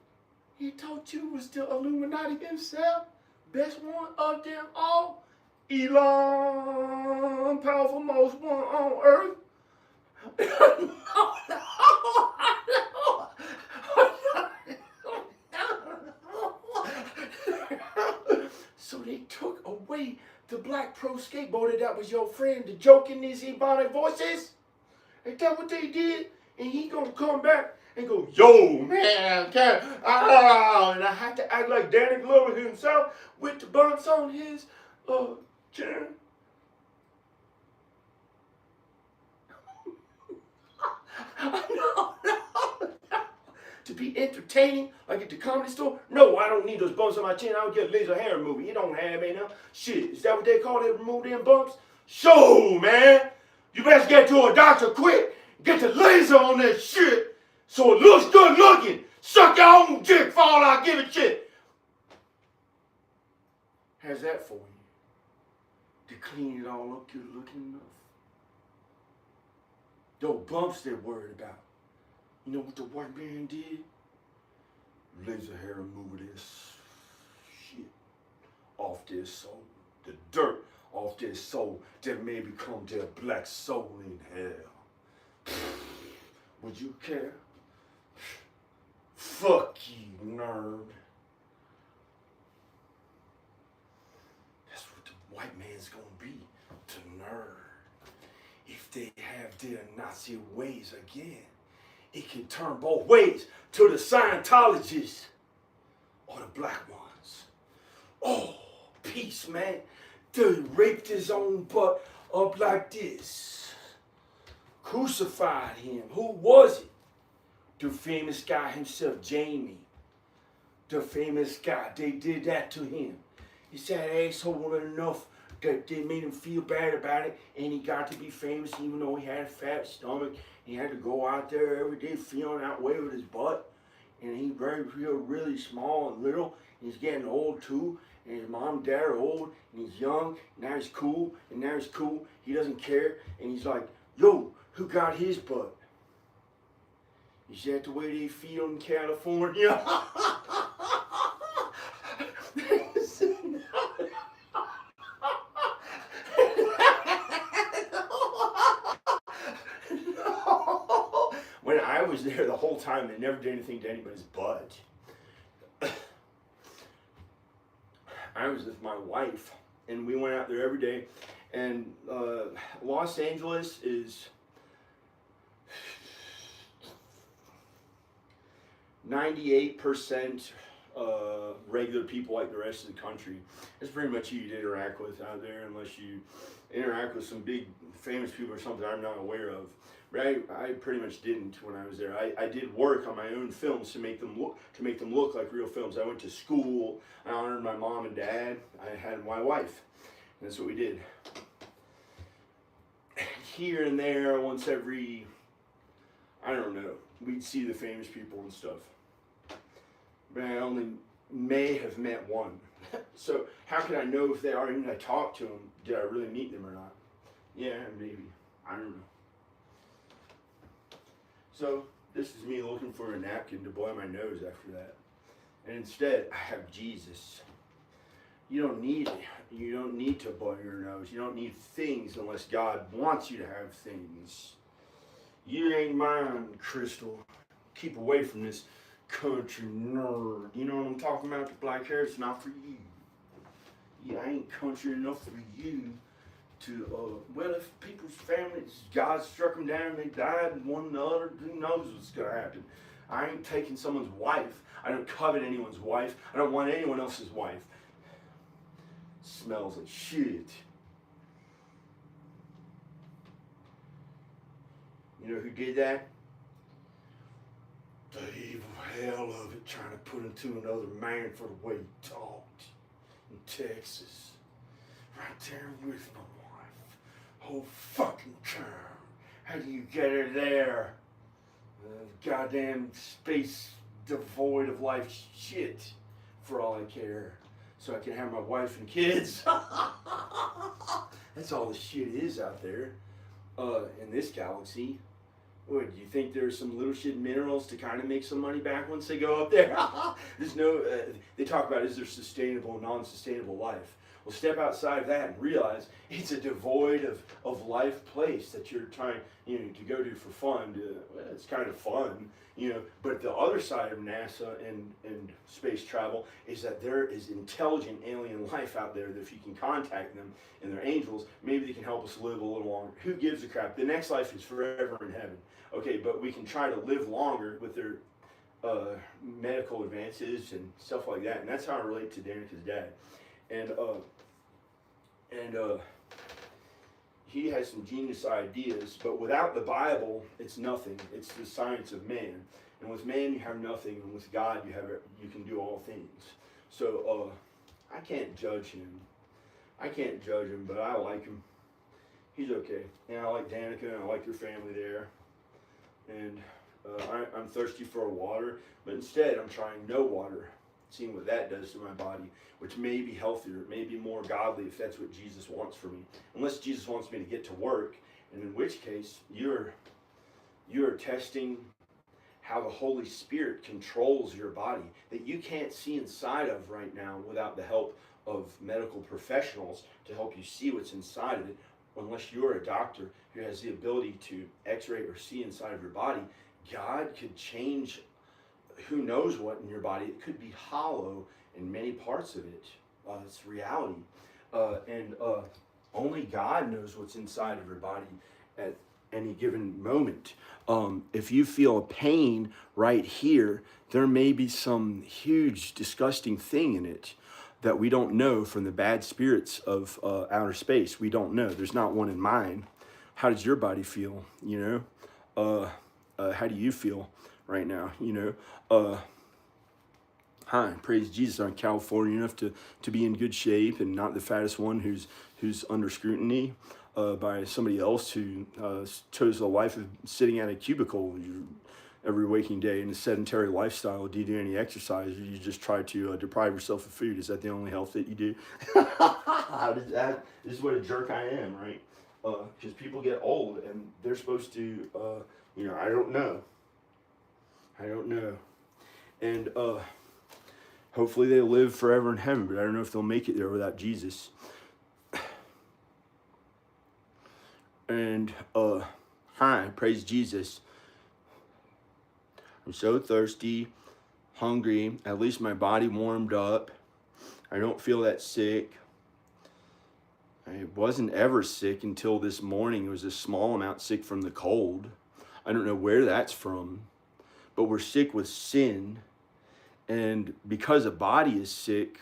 S1: He thought you was the Illuminati himself, best one of them all. Elon, powerful most one on earth. So they took away the black pro skateboarder that was your friend, the joke in these ebonic voices. Ain't that what they did? And he gonna come back and go, yo, man, and I have to act like Danny Glover himself with the bumps on his chin. No. To be entertaining, like at the comedy store? No, I don't need those bumps on my chin. I don't get laser hair removal. You don't have any now. Shit, is that what they call it? Remove them bumps? So, man, you best get to a doctor quick. Get the laser on that shit so it looks good looking. Suck your own dick for all I give a shit. How's that for you? To clean it all up good looking enough? Those bumps they're worried about. You know what the white man did? Laser hair removal this shit off their soul. The dirt off their soul that may become their black soul in hell. Would you care? Fuck you, nerd. That's what the white man's gonna be, to nerd. If they have their Nazi ways again, it can turn both ways to the Scientologists or the black ones. Oh, peace, man. They raped his own butt up like this. Crucified him. Who was it? The famous guy himself, Jamie. The famous guy. They did that to him. He said asshole enough that they made him feel bad about it, and he got to be famous even though he had a fat stomach. He had to go out there every day feeling that way with his butt, and he feel really small and little, and he's getting old too, and his mom and dad are old, and he's young, and now he's cool, and now he's cool, he doesn't care, and he's like, yo, who got his butt? Is that the way they feel in California? When I was there the whole time, they never did anything to anybody's butt. I was with my wife, and we went out there every day, and Los Angeles is 98% regular people like the rest of the country. It's pretty much who you'd interact with out there, unless you interact with some big famous people or something I'm not aware of. But I pretty much didn't when I was there. I did work on my own films to make them look like real films. I went to school. I honored my mom and dad. I had my wife. And that's what we did. Here and there, once every, I don't know, we'd see the famous people and stuff. But I only may have met one. So how can I know if they are, even I talked to them, did I really meet them or not? Yeah, maybe. I don't know. So this is me looking for a napkin to blow my nose after that. And instead, I have Jesus. You don't need it. You don't need to blow your nose. You don't need things unless God wants you to have things. You ain't mine, Crystal. Keep away from this country nerd. You know what I'm talking about? The black hair, it's not for you. Yeah, I ain't country enough for you to, well, if people's families, God struck them down and they died and one another, who knows what's going to happen. I ain't taking someone's wife. I don't covet anyone's wife. I don't want anyone else's wife. Smells like shit. You know who did that? The evil hell of it, trying to put into another man for the way he talked in Texas. Right there with my wife. Whole fucking time. How do you get her there? Goddamn space devoid of life shit, for all I care. So I can have my wife and kids. That's all the shit is out there in this galaxy. What, do you think there's some little shit minerals to kind of make some money back once they go up there? There's no, they talk about, is there sustainable and non-sustainable life? Well, step outside of that and realize it's a devoid of life place that you're trying, to go to for fun. It's kind of fun, but the other side of NASA and space travel is that there is intelligent alien life out there that if you can contact them and they're angels, maybe they can help us live a little longer. Who gives a crap? The next life is forever in heaven. Okay, but we can try to live longer with their medical advances and stuff like that. And that's how I relate to Danica's dad. And he has some genius ideas, but without the Bible, it's nothing. It's the science of man. And with man, you have nothing, and with God, you can do all things. So I can't judge him. But I like him. He's okay. And I like Danica, and I like your family there. And I'm thirsty for water, but instead I'm trying no water, seeing what that does to my body, which may be healthier, may be more godly if that's what Jesus wants for me. Unless Jesus wants me to get to work, and in which case you're testing how the Holy Spirit controls your body that you can't see inside of right now without the help of medical professionals to help you see what's inside of it. Unless you're a doctor who has the ability to x-ray or see inside of your body, God could change who knows what in your body. It could be hollow in many parts of it. It's reality. And only God knows what's inside of your body at any given moment. If you feel a pain right here, there may be some huge, disgusting thing in it that we don't know from the bad spirits of outer space. We don't know. There's not one in mine. How does your body feel? How do you feel right now? Hi, praise Jesus. I'm California enough to be in good shape and not the fattest one who's under scrutiny by somebody else who chose a life of sitting at a cubicle every waking day in a sedentary lifestyle. Do you do any exercise, or you just try to deprive yourself of food? Is that the only health that you do? This is what a jerk I am, right? Because people get old and they're supposed to, I don't know. And hopefully they live forever in heaven, but I don't know if they'll make it there without Jesus. And hi, praise Jesus. I'm so thirsty, hungry. At least my body warmed up. I don't feel that sick. I wasn't ever sick until this morning. It was a small amount sick from the cold. I don't know where that's from, but we're sick with sin. And because a body is sick,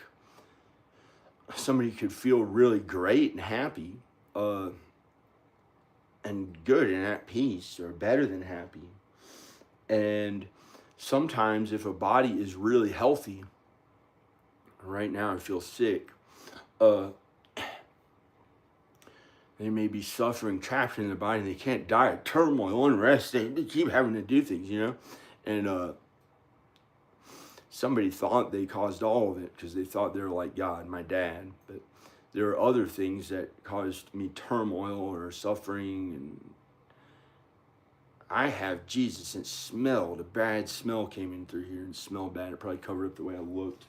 S1: somebody could feel really great and happy and good and at peace, or better than happy. And sometimes if a body is really healthy, right now I feel sick, they may be suffering, trapped in their body, and they can't die of turmoil, unrest. They keep having to do things, And somebody thought they caused all of it because they thought they were like God, my dad. But there are other things that caused me turmoil or suffering. And I have Jesus, and smelled. A bad smell came in through here and smelled bad. It probably covered up the way I looked.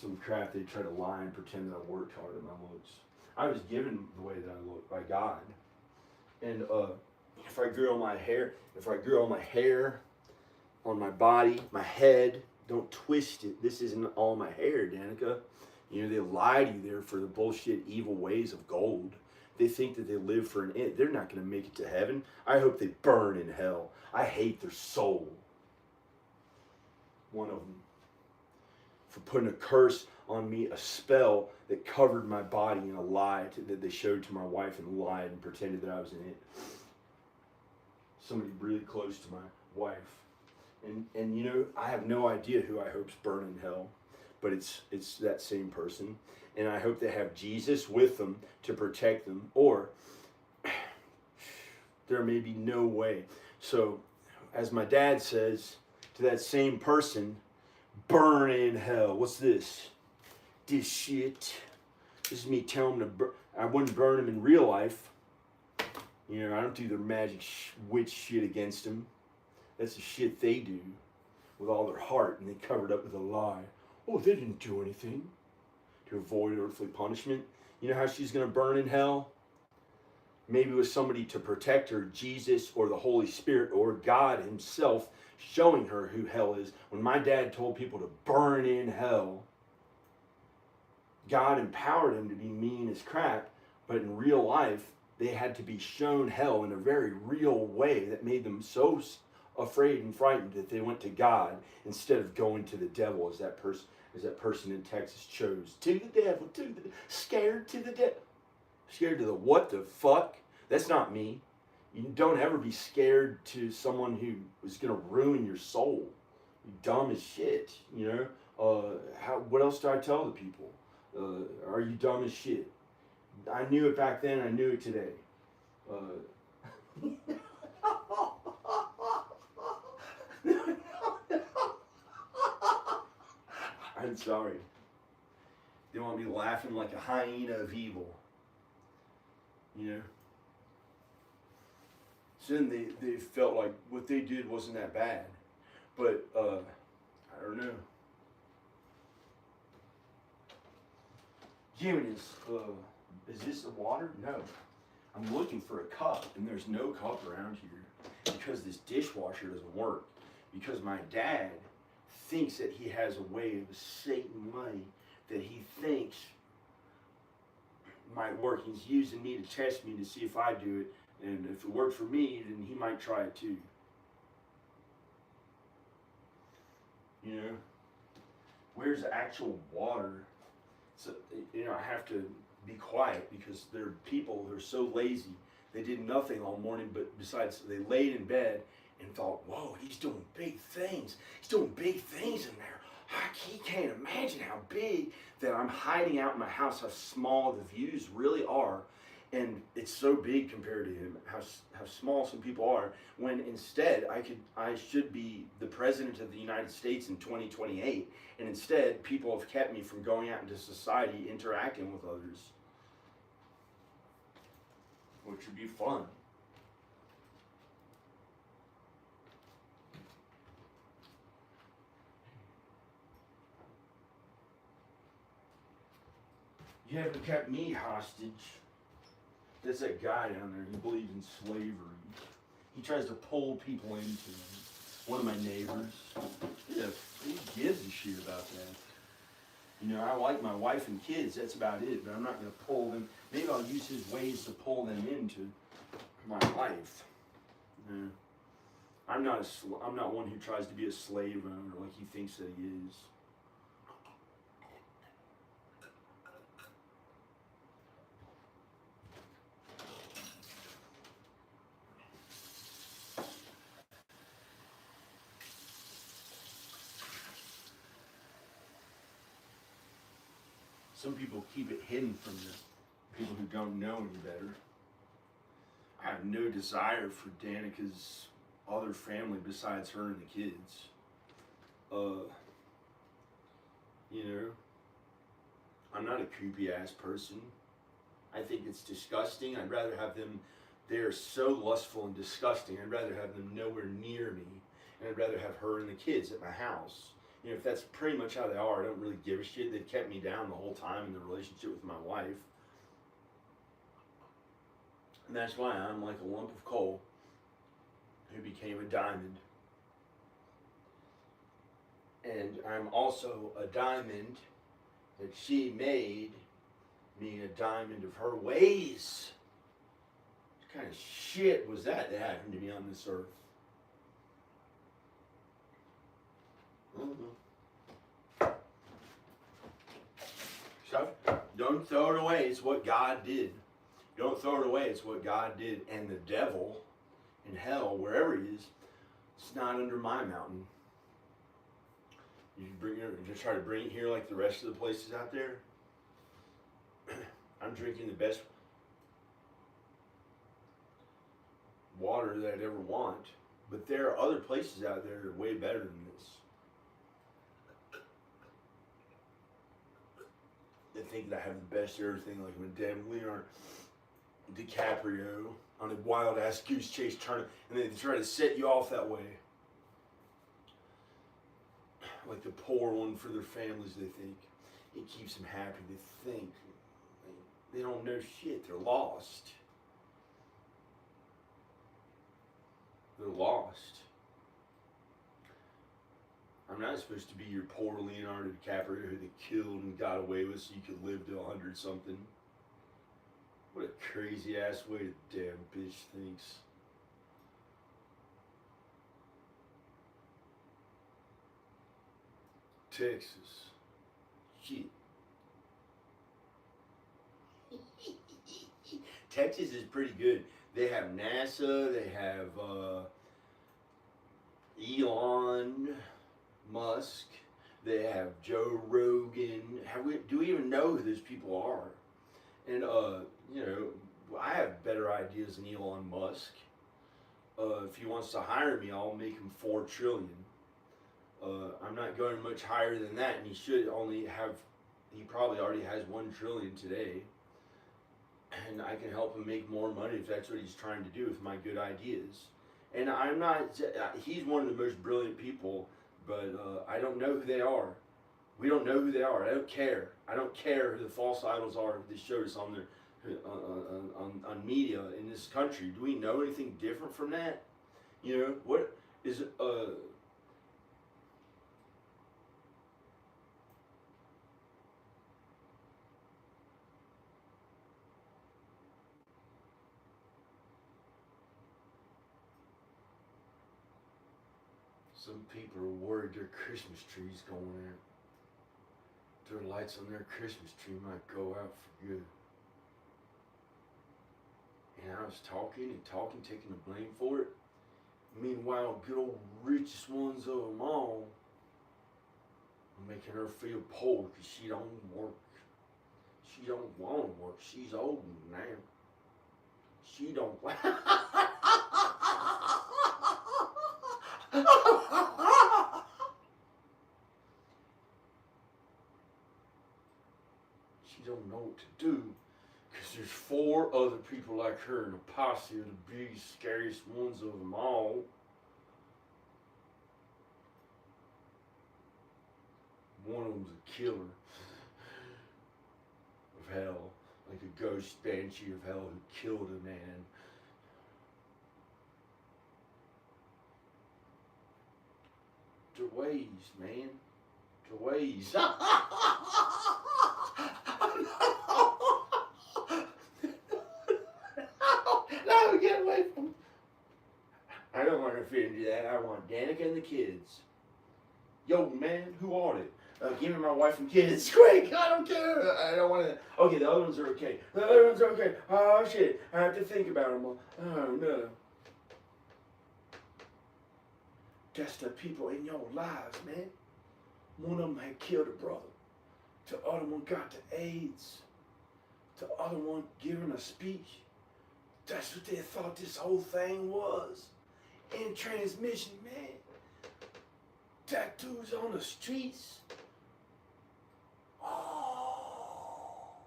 S1: Some crap, they try to lie and pretend that I worked hard at my looks. I was given the way that I look by God. And if I grew all my hair on my body, my head, don't twist it. This isn't all my hair, Danica. They lie to you there for the bullshit, evil ways of gold. They think that they live for an end. They're not going to make it to heaven. I hope they burn in hell. I hate their soul. One of them. For putting a curse on me, a spell that covered my body in a lie that they showed to my wife and lied and pretended that I was in it.
S2: somebody really close to my wife. And you know, I have no idea who I hope's burning in hell, but it's that same person. And I hope they have Jesus with them to protect them, or there may be no way. So, as my dad says to that same person, burn in hell. What's this? This shit. This is me telling them to I wouldn't burn them in real life. You know, I don't do their magic witch shit against them. That's the shit they do with all their heart, and they cover it up with a lie. Oh, they didn't do anything to avoid earthly punishment. You know how she's going to burn in hell? Maybe with somebody to protect her, Jesus or the Holy Spirit or God himself showing her who hell is. When my dad told people to burn in hell, God empowered him to be mean as crap, but in real life, they had to be shown hell in a very real way that made them so afraid and frightened that they went to God instead of going to the devil, as that person in Texas chose. To the devil, scared to the devil. Scared to the what the fuck? That's not me. You don't ever be scared to someone who is going to ruin your soul. You dumb as shit, you know? What else do I tell the people? Are you dumb as shit? I knew it back then, I knew it today. I'm sorry. They want me laughing like a hyena of evil. You know? So then they felt like what they did wasn't that bad. But, I don't know. Jimenez, is this the water? No. I'm looking for a cup, and there's no cup around here because this dishwasher doesn't work. Because my dad thinks that he has a way of saving money that he thinks might work. He's using me to test me to see if I do it, and if it worked for me, then he might try it too. You know, where's the actual water? So, you know, I have to be quiet because there are people who are so lazy. They did nothing all morning, but besides, they laid in bed and thought, whoa, he's doing big things. He's doing big things in there. He can't imagine how big that I'm hiding out in my house, how small the views really are. And it's so big compared to him, how small some people are, when instead I should be the president of the United States in 2028, and instead people have kept me from going out into society, interacting with others, which would be fun. You haven't kept me hostage. There's that guy down there, he believes in slavery. He tries to pull people into it. One of my neighbors. Yeah, he gives a shit about that. You know, I like my wife and kids, that's about it, but I'm not going to pull them. Maybe I'll use his ways to pull them into my life. Yeah. I'm not one who tries to be a slave owner like he thinks that he is. Some people keep it hidden from the people who don't know any better. I have no desire for Danica's other family besides her and the kids. You know, I'm not a creepy ass person. I think it's disgusting. I'd rather have them, they're so lustful and disgusting, I'd rather have them nowhere near me. And I'd rather have her and the kids at my house. You know, if that's pretty much how they are, I don't really give a shit. They've kept me down the whole time in the relationship with my wife. And that's why I'm like a lump of coal who became a diamond. And I'm also a diamond that she made me a diamond of her ways. What kind of shit was that happened to me on this earth? So, don't throw it away. It's what God did. Don't throw it away. It's what God did. And the devil in hell, wherever he is, it's not under my mountain. You just try to bring it here like the rest of the places out there. I'm drinking the best water that I'd ever want, but there are other places out there that are way better than this. They think that I have the best of everything, like when damn Leonardo DiCaprio on a wild ass goose chase turn, and they try to set you off that way. Like the poor one for their families, they think it keeps them happy. They think they don't know shit. They're lost. They're lost. I'm not supposed to be your poor Leonardo DiCaprio who they killed and got away with so you could live to 100 something. What a crazy ass way the damn bitch thinks. Texas. Shit. Texas is pretty good. They have NASA, they have Elon Musk, they have Joe Rogan. Do we even know who those people are? And you know, I have better ideas than Elon Musk. If he wants to hire me, I'll make him $4 trillion. I'm not going much higher than that, and he should only have. He probably already has $1 trillion today, and I can help him make more money if that's what he's trying to do with my good ideas. And I'm not. He's one of the most brilliant people, but I don't know who they are. We don't know who they are. I don't care. I don't care who the false idols are they showed us on their on media in this country. Do we know anything different from that? You know what is Some people are worried their Christmas tree's going out. Their lights on their Christmas tree might go out for good. And I was talking, taking the blame for it. Meanwhile, good old richest ones of them all are making her feel poor because she don't work. She don't want to work. She's old now. She don't. She don't know what to do because there's 4 other people like her in a posse of the biggest, scariest ones of them all. One of them's a killer of hell, like a ghost banshee of hell who killed a man. Their ways, man. Their ways. No, get away from me. I don't want to fit into that. I want Danica and the kids. Yo, man, who are they? Give me my wife and kids. Quick, I don't care. I don't want to. Okay, the other ones are okay. The other ones are okay. Oh, shit. I have to think about them all. Oh, no. That's the people in your lives, man. One of them had killed a brother. The other one got the AIDS. The other one giving a speech. That's what they thought this whole thing was. In transmission, man. Tattoos on the streets. Oh.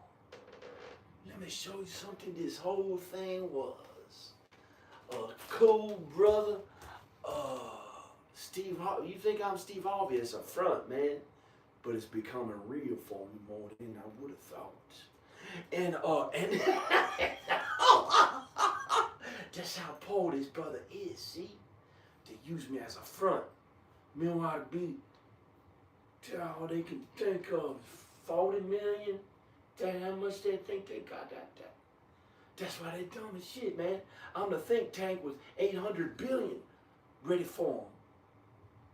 S2: Let me show you something this whole thing was. A cool brother. Steve Harvey. You think I'm Steve Harvey? It's a front, man. But it's becoming real for me more than I would have thought. And that's how poor this brother is, see? They use me as a front. Meanwhile, to be all they can think of 40 million. That's how much they think they got that. That's why they dumb as shit, man. I'm the think tank with 800 billion ready for them.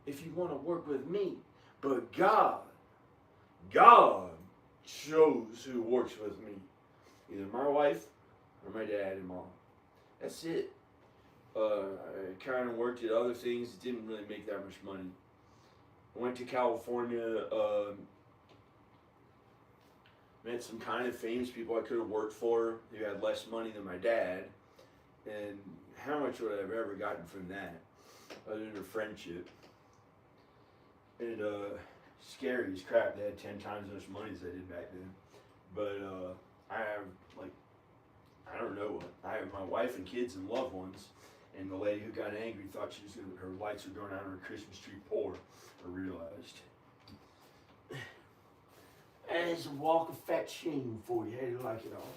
S2: If you want to work with me. But God shows who works with me. Either my wife or my dad and mom. That's it. I kind of worked at other things. Didn't really make that much money. I went to California. Met some kind of famous people I could have worked for who had less money than my dad. And how much would I have ever gotten from that, other than a friendship? And scary as crap. They had 10 times as much money as I did back then. But I have, like, I don't know what. I have my wife and kids and loved ones. And the lady who got angry thought she was gonna, her lights were going out on her Christmas tree poor. I realized.
S1: And it's a walk of fat shame for you. How do you like it all?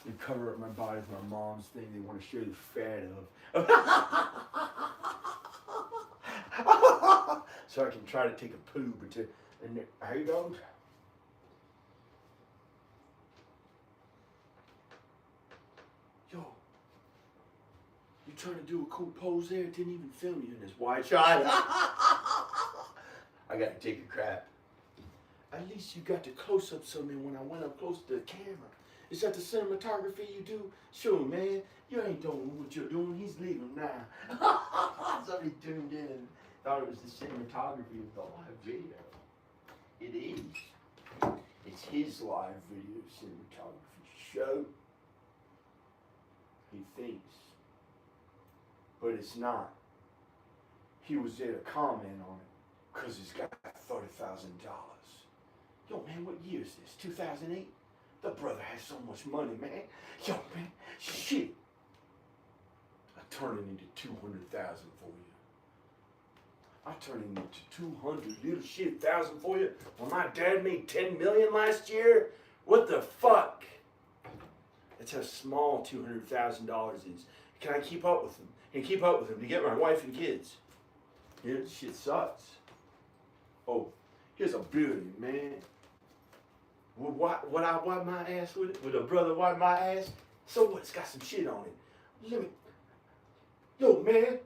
S2: They cover up my body with my mom's thing they want to show the fat of. So I can try to take a poo, but and how you doing? Yo, you trying to do a cool pose there? It didn't even film you in this wide shot. I gotta take a crap. At least you got the close-ups of me when I went up close to the camera. Is that the cinematography you do? Sure, man. You ain't doing what you're doing. He's leaving now. Somebody tuned in and thought it was the cinematography of the live video. It is. It's his live video cinematography show. He thinks. But it's not. He was there to comment on it because he's got $30,000. Yo, man, what year is this? 2008? The brother has so much money, man. Yo, man, shit. I turn it into 200,000 for you. I turn it into 200 little shit thousand for you. When my dad made 10 million last year, what the fuck? That's how small $200,000 is. Can I keep up with him? Can I keep up with him to get my wife and kids? Yeah, this shit sucks. Oh, here's a building, man. Would I wipe my ass with it? Would a brother wipe my ass? So what? It's got some shit on it. Let me. Yo, man.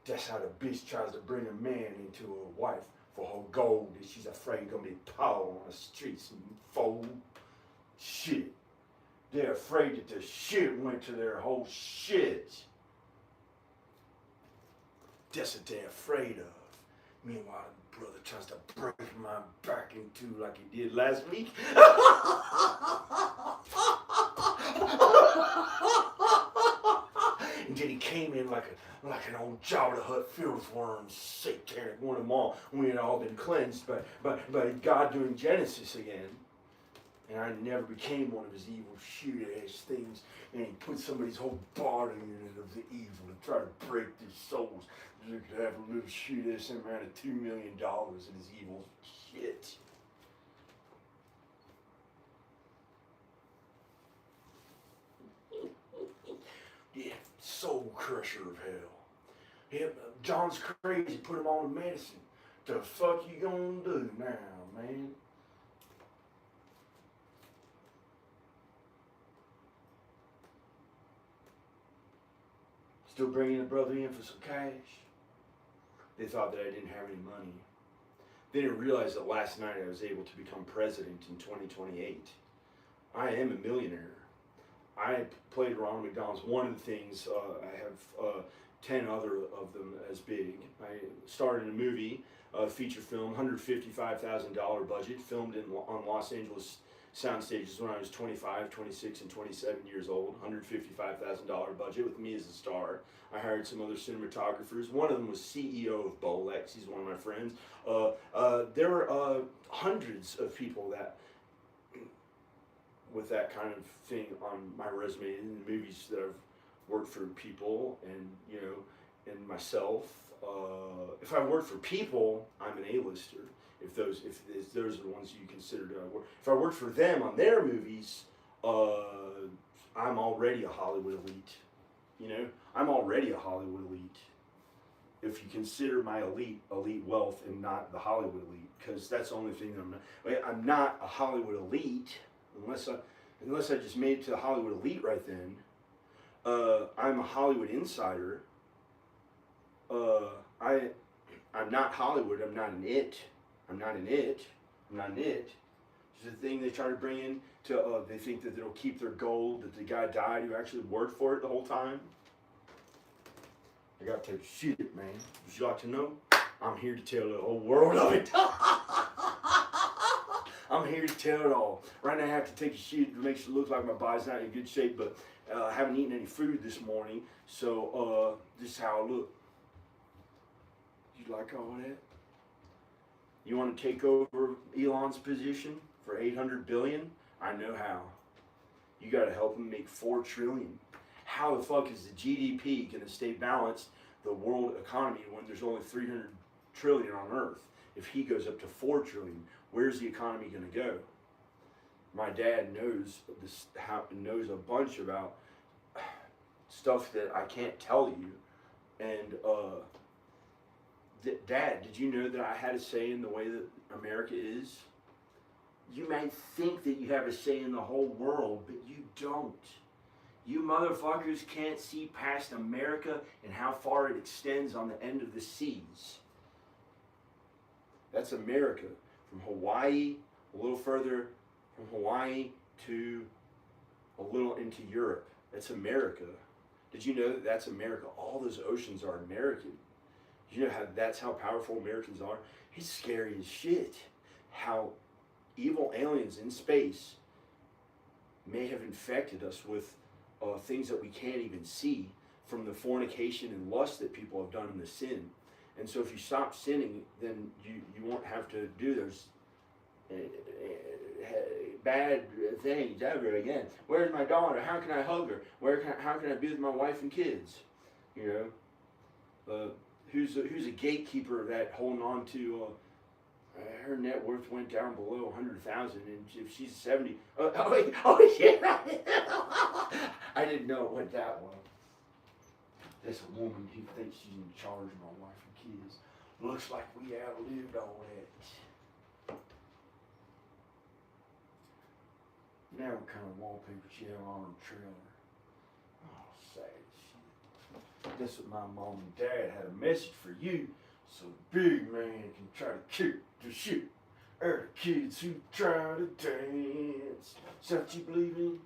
S2: That's how the bitch tries to bring a man into her wife for her gold, and she's afraid gonna be power on the streets and fool. Shit. They're afraid that the shit went to their whole shit. That's what they're afraid of. Meanwhile, the brother tries to break my back in two like he did last week. And then he came in like an old Jabba the Hutt filled with worms, satanic one of them all. We had all been cleansed by God doing Genesis again. And I never became one of his evil shoot-ass things. And he put somebody's whole body in it of the evil to try to break their souls. You could have a little shoot-ass amount of $2 million in his evil shit. Yeah, soul crusher of hell. Yeah, John's crazy, put him on the medicine. The fuck you gonna do now, man? Still bringing the brother in for some cash. They thought that I didn't have any money. They didn't realize that last night I was able to become president in 2028. I am a millionaire. I played Ronald McDonald's. One of the things, I have 10 other of them as big. I starred in a movie, a feature film, $155,000 budget, filmed on Los Angeles sound stages when I was 25, 26, and 27 years old. $155,000 budget with me as a star. I hired some other cinematographers. One of them was CEO of Bolex. He's one of my friends. There were hundreds of people that with that kind of thing on my resume in the movies that I've worked for people and, you know, and myself. If I work for people, I'm an A-lister. If those are the ones you consider to work. If I worked for them on their movies, I'm already a Hollywood elite. You know, I'm already a Hollywood elite. If you consider my elite wealth and not the Hollywood elite, because that's the only thing that I'm not. I'm not a Hollywood elite unless I just made it to the Hollywood elite right then. I'm a Hollywood insider. I'm not Hollywood. I'm not an it. I'm not an it. I'm not an it. the thing they try to bring in to, they think that it'll keep their gold, that the guy died who actually worked for it the whole time. I gotta take shit, man. Would you like to know? I'm here to tell the whole world of it. I'm here to tell it all. Right now I have to take a shit. It makes it look like my body's not in good shape, but I haven't eaten any food this morning, so this is how I look. You like all that? You want to take over Elon's position for $800 billion? I know how. You got to help him make $4 trillion. How the fuck is the GDP going to stay balanced, the world economy, when there's only 300 trillion on Earth? If he goes up to 4 trillion, where's the economy going to go? My dad knows this, knows a bunch about stuff that I can't tell you, and Dad, did you know that I had a say in the way that America is? You might think that you have a say in the whole world, but you don't. You motherfuckers can't see past America and how far it extends on the end of the seas. That's America. From Hawaii, a little further from Hawaii to a little into Europe. That's America. Did you know that that's America? All those oceans are American. You know how that's how powerful Americans are? It's scary as shit. How evil aliens in space may have infected us with things that we can't even see from the fornication and lust that people have done in the sin. And so if you stop sinning, then you won't have to do those bad things ever again. Where's my daughter? How can I hug her? How can I be with my wife and kids? You know? Who's a gatekeeper that holding on to her net worth went down below 100,000, and if she's 70, oh shit! I didn't know it went that well. There's a woman who thinks she's in charge of my wife and kids. Looks like we outlived all that. Now what kind of wallpaper she had on her trailer? Oh, sad shit. That's what my mom and dad had a message for you, so the big man can try to kick the shit out of kids who try to dance. Is that what you believe in?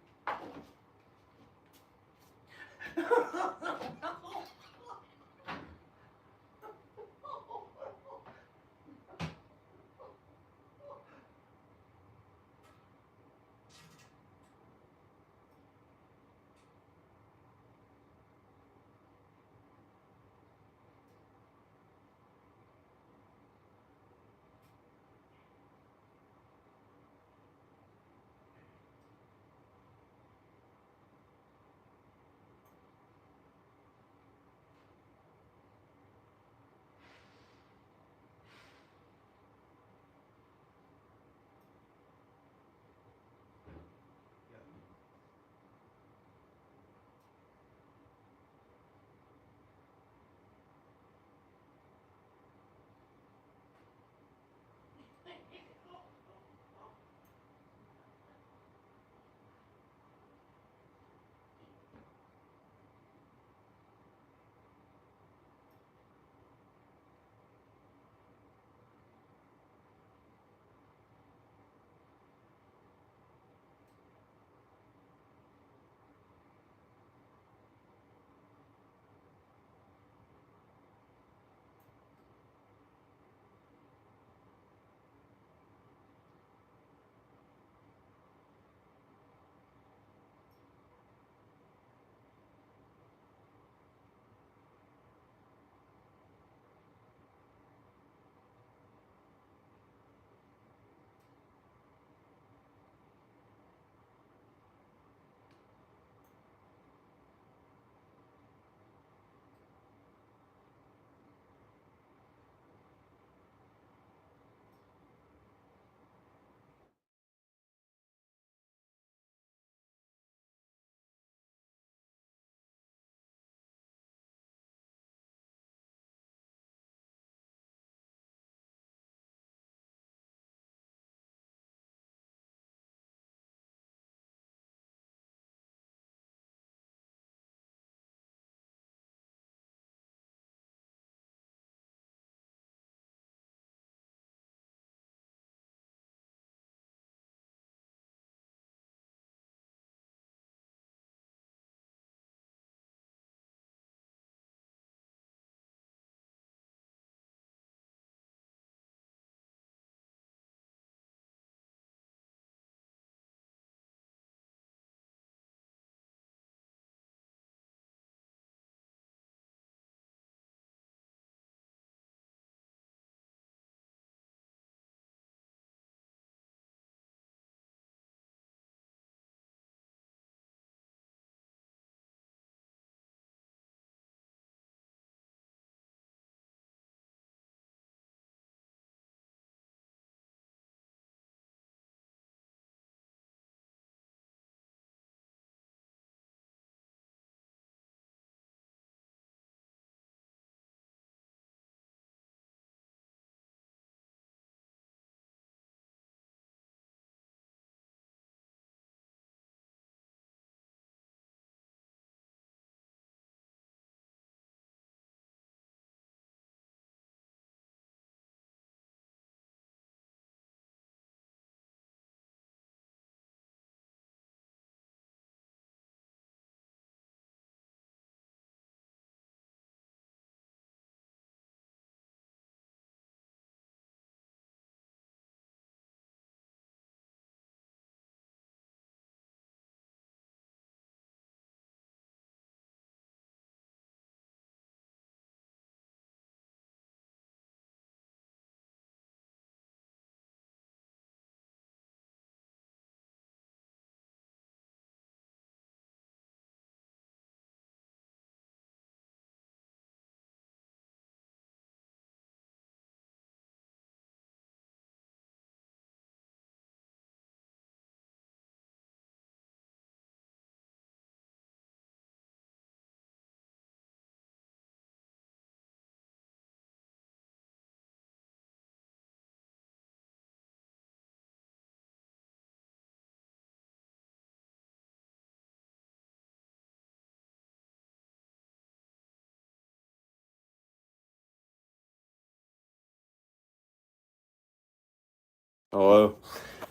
S1: Oh,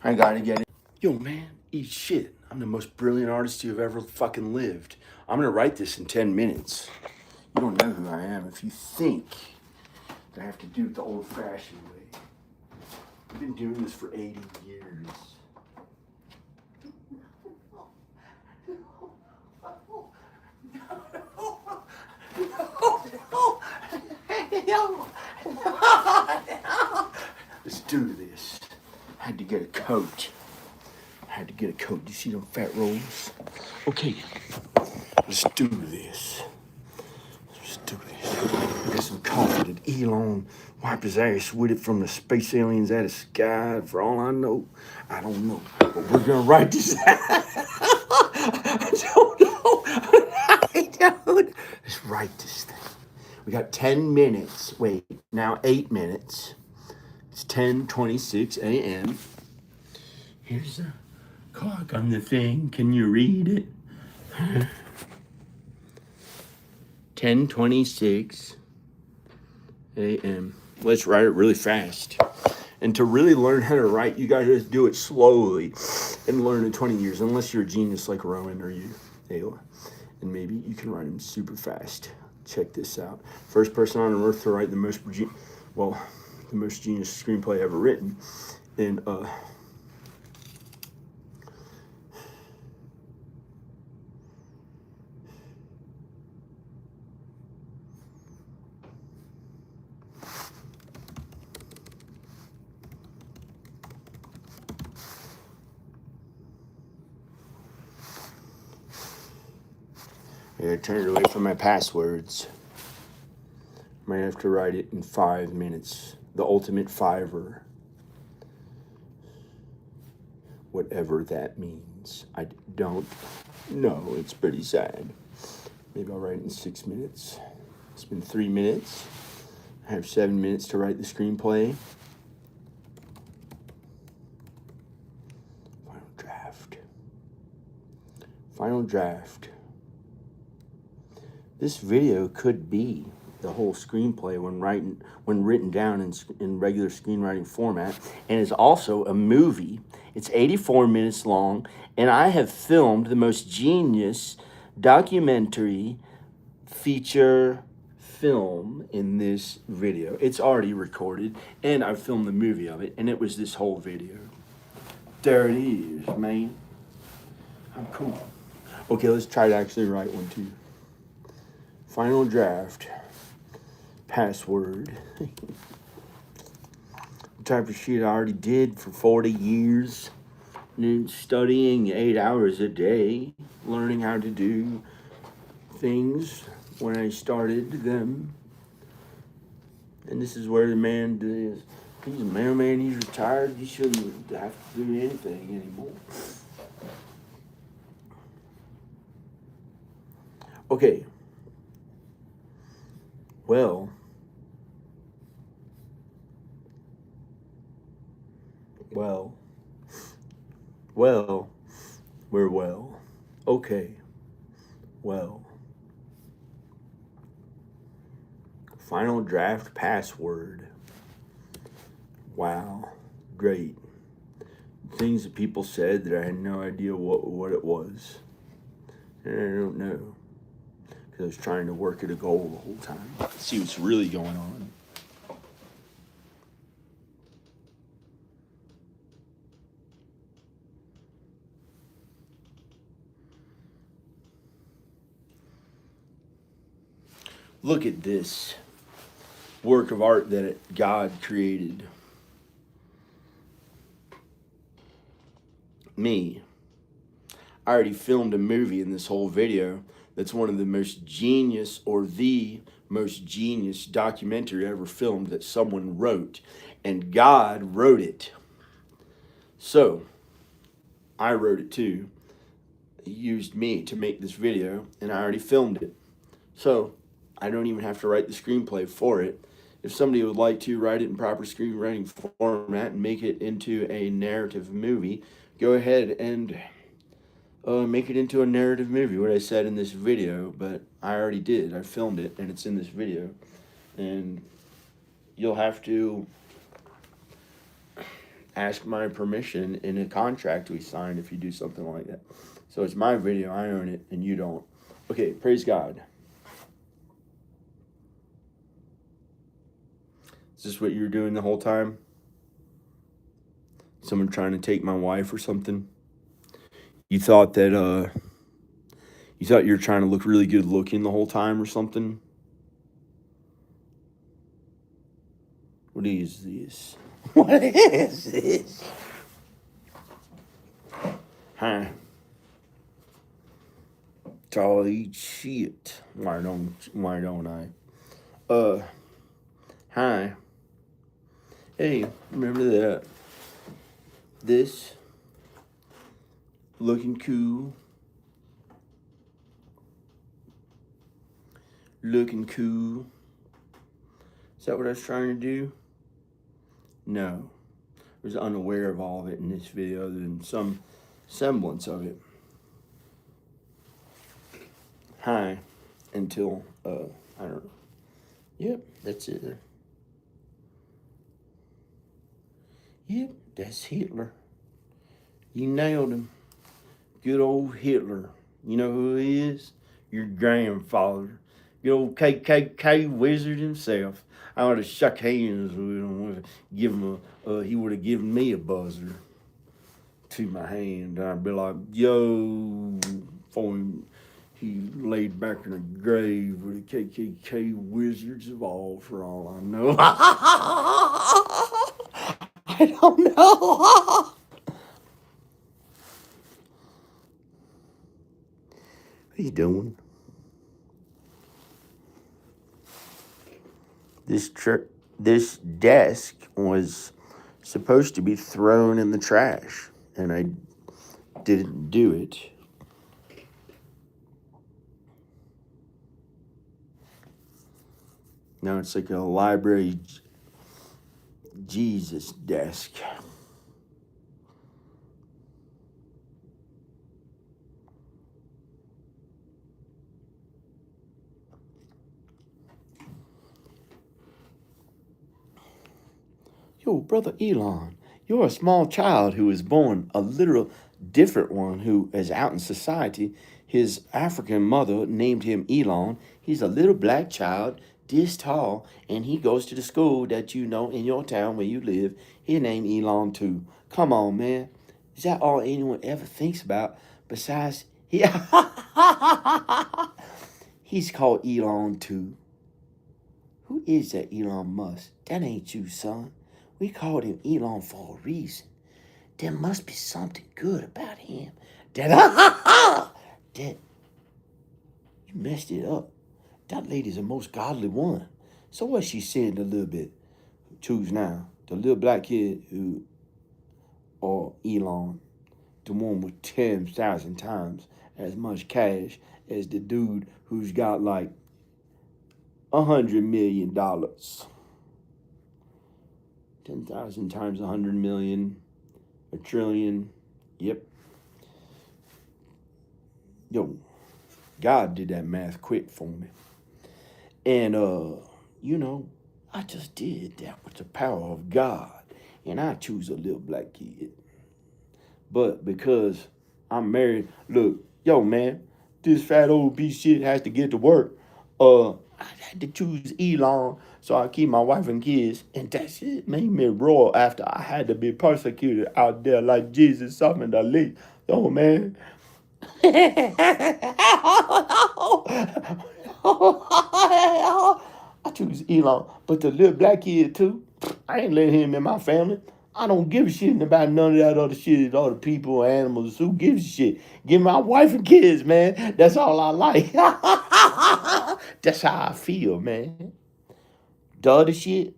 S1: I gotta get it. Yo, man, eat shit. I'm the most brilliant artist you've ever fucking lived. I'm gonna write this in 10 minutes. You don't know who I am if you think that I have to do it the old-fashioned way. I've been doing this for 80 years. Let's do this. I had to get a coat. Do you see them fat rolls? Okay, let's do this. I got some coffee that Elon wiped his ass with it from the space aliens out of the sky. For all I know, I don't know. But we're gonna write this out. I don't know. Let's write this thing. We got 10 minutes. Wait, now 8 minutes. It's 10:26 a.m. Here's the clock on the thing. Can you read it? 10:26 a.m. Let's write it really fast. And to really learn how to write, you gotta just do it slowly and learn in 20 years, unless you're a genius like Rowan or you, Ayla. And maybe you can write them super fast. Check this out. First person on earth to write the most genius screenplay ever written. And I gotta turn it away from my passwords. Might have to write it in 5 minutes. The ultimate fiver. Whatever that means. I don't know. It's pretty sad. Maybe I'll write it in 6 minutes. It's been 3 minutes. I have 7 minutes to write the screenplay. Final draft. This video could be the whole screenplay when written down in regular screenwriting format, and it's also a movie. It's 84 minutes long, and I have filmed the most genius documentary feature film in this video. It's already recorded, and I filmed the movie of it, and it was this whole video. There it is, man. I'm cool. Okay, let's try to actually write one too. Final draft. Password. The type of shit I already did for 40 years. And studying 8 hours a day. Learning how to do things when I started them. And this is where the man is. He's a mailman, he's retired. He shouldn't have to do anything anymore. Okay. Well, we're well. Okay, well. Final draft password. Wow, great. Things that people said that I had no idea what it was. And I don't know. Because I was trying to work at a goal the whole time. See what's really going on. Look at this work of art that God created. Me. I already filmed a movie in this whole video that's one of the most genius or the most genius documentary ever filmed that someone wrote. And God wrote it. So, I wrote it too. He used me to make this video, and I already filmed it. So, I don't even have to write the screenplay for it. If somebody would like to write it in proper screenwriting format and make it into a narrative movie, go ahead and make it into a narrative movie, what I said in this video, but I already did. I filmed it, and it's in this video. And you'll have to
S2: ask my permission in a contract we signed if you do something like that. So it's my video, I own it, and you don't. Okay, praise God. Is this what you were doing the whole time? Someone trying to take my wife or something? You thought that, you thought you were trying to look really good looking the whole time or something? What is this? What is this? Huh? I'll eat shit. Why don't I? Hi. Hey, remember that? This looking cool. Looking cool. Is that what I was trying to do? No. I was unaware of all of it in this video other than some semblance of it. Hi. Until, I don't know. Yep, that's it. Yep, that's Hitler. You nailed him. Good old Hitler. You know who he is? Your grandfather. Good old KKK wizard himself. I would have shook hands with him. Give him he would have given me a buzzer to my hand. I'd be like, yo, for him. He laid back in a grave with the KKK wizards evolved for all I know. I don't know. What are you doing? This desk was supposed to be thrown in the trash, and I didn't do it. Now it's like a library Jesus desk. Yo, brother Elon, you're a small child who was born a literal different one who is out in society. His African mother named him Elon. He's a little black child, this tall, and he goes to the school that you know in your town where you live. His name Elon too. Come on, man. Is that all anyone ever thinks about? Besides, he's called Elon too. Who is that Elon Musk? That ain't you, son. We called him Elon for a reason. There must be something good about him. That you messed it up. That lady's the most godly one. So what's she saying a little bit? Choose now. The little black kid or Elon, the one with 10,000 times as much cash as the dude who's got like $100 million. 10,000 times 100 million, a trillion. Yep. Yo, God did that math quick for me. And, you know, I just did that with the power of God. And I choose a little black kid. But because I'm married, look, yo, man, this fat old piece of shit has to get to work. I had to choose Elon so I keep my wife and kids, and that shit made me roar after I had to be persecuted out there like Jesus summoned the least. Oh, man. I choose Elon, but the little black kid too, I ain't letting him in my family. I don't give a shit about none of that other shit, other people, animals. Who gives a shit? Give my wife and kids, man. That's all I like. That's how I feel, man. The other shit,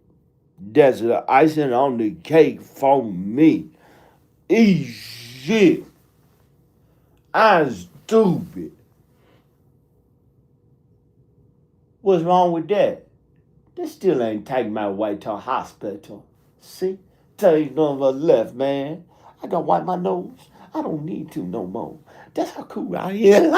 S2: that's the icing on the cake for me. Shit. I'm stupid. What's wrong with that? That still ain't taking my wife to a hospital. See? Take number left, man. I don't wipe my nose. I don't need to no more. That's how cool I am.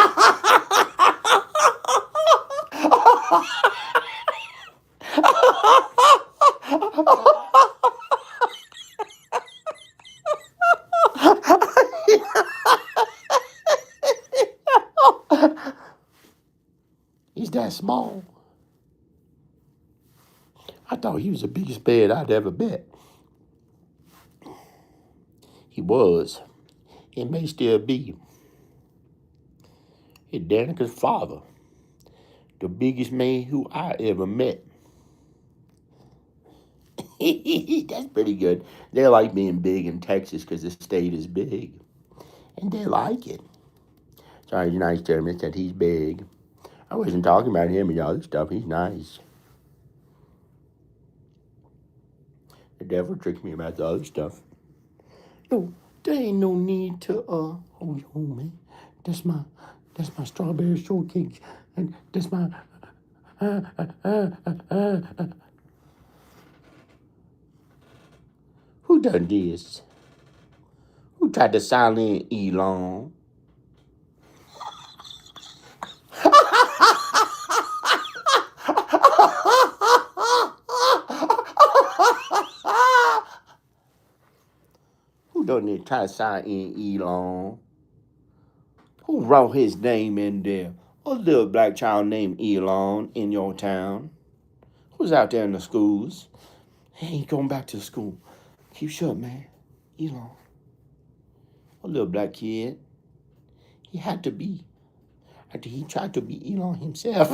S1: He's that small. I thought he was the biggest bed I'd ever met. He was. He may still be. He's Danica's father. The biggest man who I ever met. That's pretty good. They like being big in Texas because the state is big. And they like it. Sorry, he's nice to him. It's that he's big. I wasn't talking about him and the other stuff. He's nice. The devil tricked me about the other stuff. No, there ain't no need to hold on, man. That's my strawberry shortcake. And that's my Who done this? Who tried to silence Elon? Who done try to silence Elon? Who wrote his name in there? A little black child named Elon in your town. Who's out there in the schools? He ain't going back to school. Keep shut, man. Elon. A little black kid. He had to be. After he tried to be Elon himself.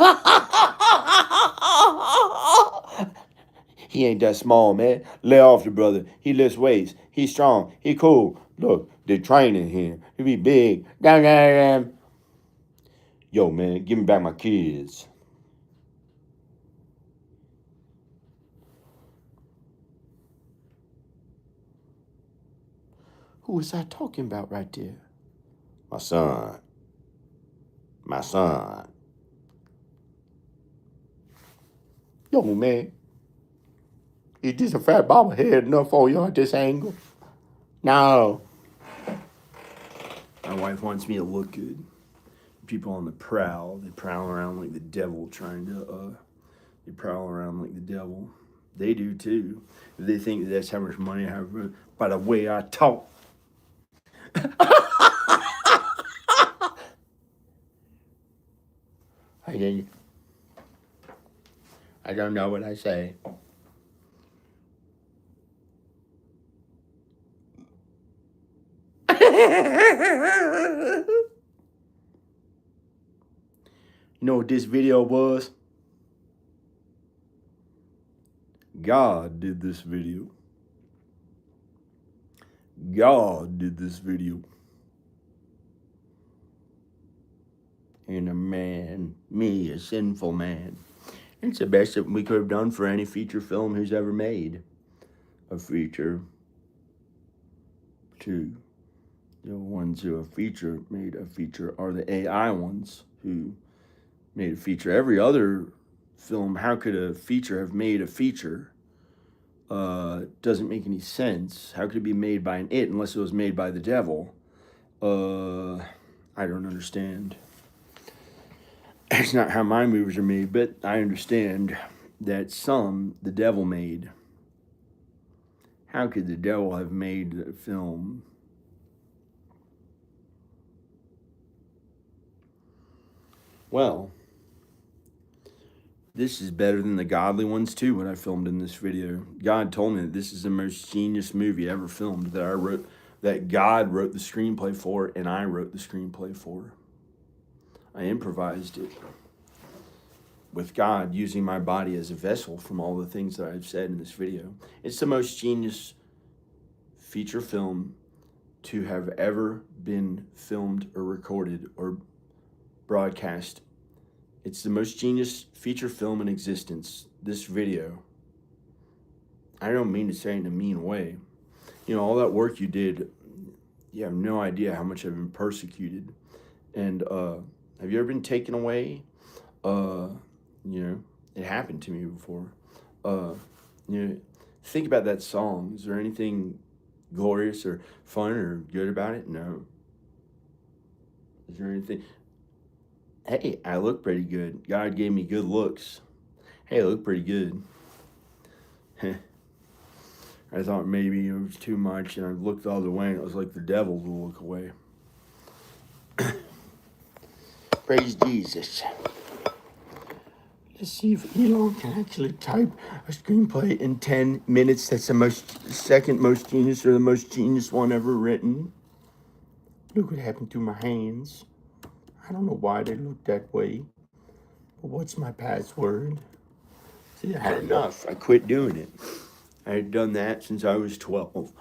S1: He ain't that small, man. Lay off the brother. He lifts weights. He's strong. He cool. Look, they're training him. He be big. Yo, man, give me back my kids. Who was I talking about right there? My son. My son. Yo, man. Is this a fat bobblehead enough for you at this angle? No.
S2: My wife wants me to look good. People on the prowl, they prowl around like the devil they prowl around like the devil. They do too. They think that's how much money I have by the way I talk.
S1: I don't know what I say. You know what this video was?
S2: God did this video. God did this video.
S1: And a man, me, a sinful man. It's the best that we could have done for any feature film who's ever made a feature. Two, the ones who made a feature are the AI ones who made a feature. Every other film, how could a feature have made a feature? Doesn't make any sense. How could it be made by an it unless it was made by the devil? I don't understand. That's not how my movies are made, but I understand that some the devil made. How could the devil have made the film? Well, this is better than the godly ones too, what I filmed in this video. God told me that this is the most genius movie ever filmed that I wrote, that God wrote the screenplay for, and I wrote the screenplay for. I improvised it with God using my body as a vessel from all the things that I've said in this video. It's the most genius feature film to have ever been filmed or recorded or broadcast. It's the most genius feature film in existence, this video. I don't mean to say it in a mean way. You know, all that work you did, you have no idea how much I've been persecuted. And have you ever been taken away? You know, it happened to me before. You know, think about that song. Is there anything glorious or fun or good about it? No. Is there anything? Hey, I look pretty good. God gave me good looks. Hey, I look pretty good.
S2: I thought maybe it was too much, and I looked the other way, and it was like the devil will look away.
S1: Praise Jesus. Let's see if Elon can actually type a screenplay in 10 minutes. That's the second most genius or the most genius one ever written. Look what happened to my hands. I don't know why they look that way. But what's my password? See, I had enough. I quit doing it. I had done that since I was 12.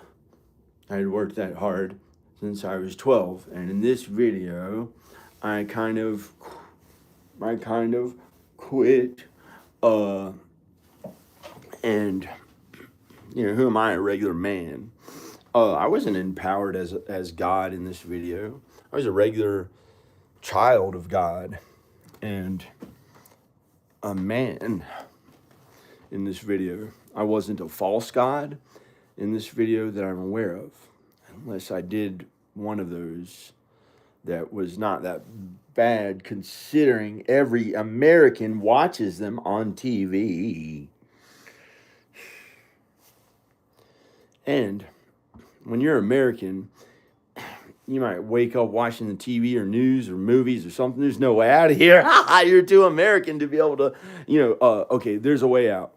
S1: I had worked that hard since I was 12. And in this video, I kind of quit. And you know, who am I? A regular man. I wasn't empowered as God in this video. I was a regular child of God and a man in this video. I wasn't a false God in this video that I'm aware of, unless I did one of those that was not that bad, considering every American watches them on TV. And when you're American, you might wake up watching the TV or news or movies or something. There's no way out of here. You're too American to be able to, okay, there's a way out.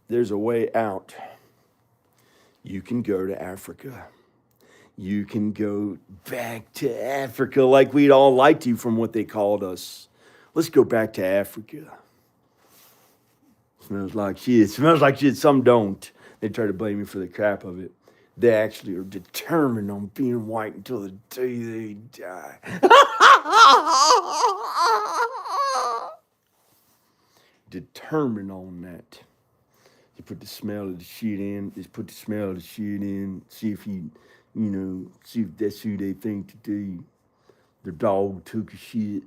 S1: There's a way out. You can go to Africa. You can go back to Africa like we'd all like to from what they called us. Let's go back to Africa. Smells like shit. Smells like shit. Some don't. They try to blame me for the crap of it. They actually are determined on being white until the day they die. Determined on that. They put the smell of the shit in. Just put the smell of the shit in. See if see if that's who they think to do. The dog took a shit.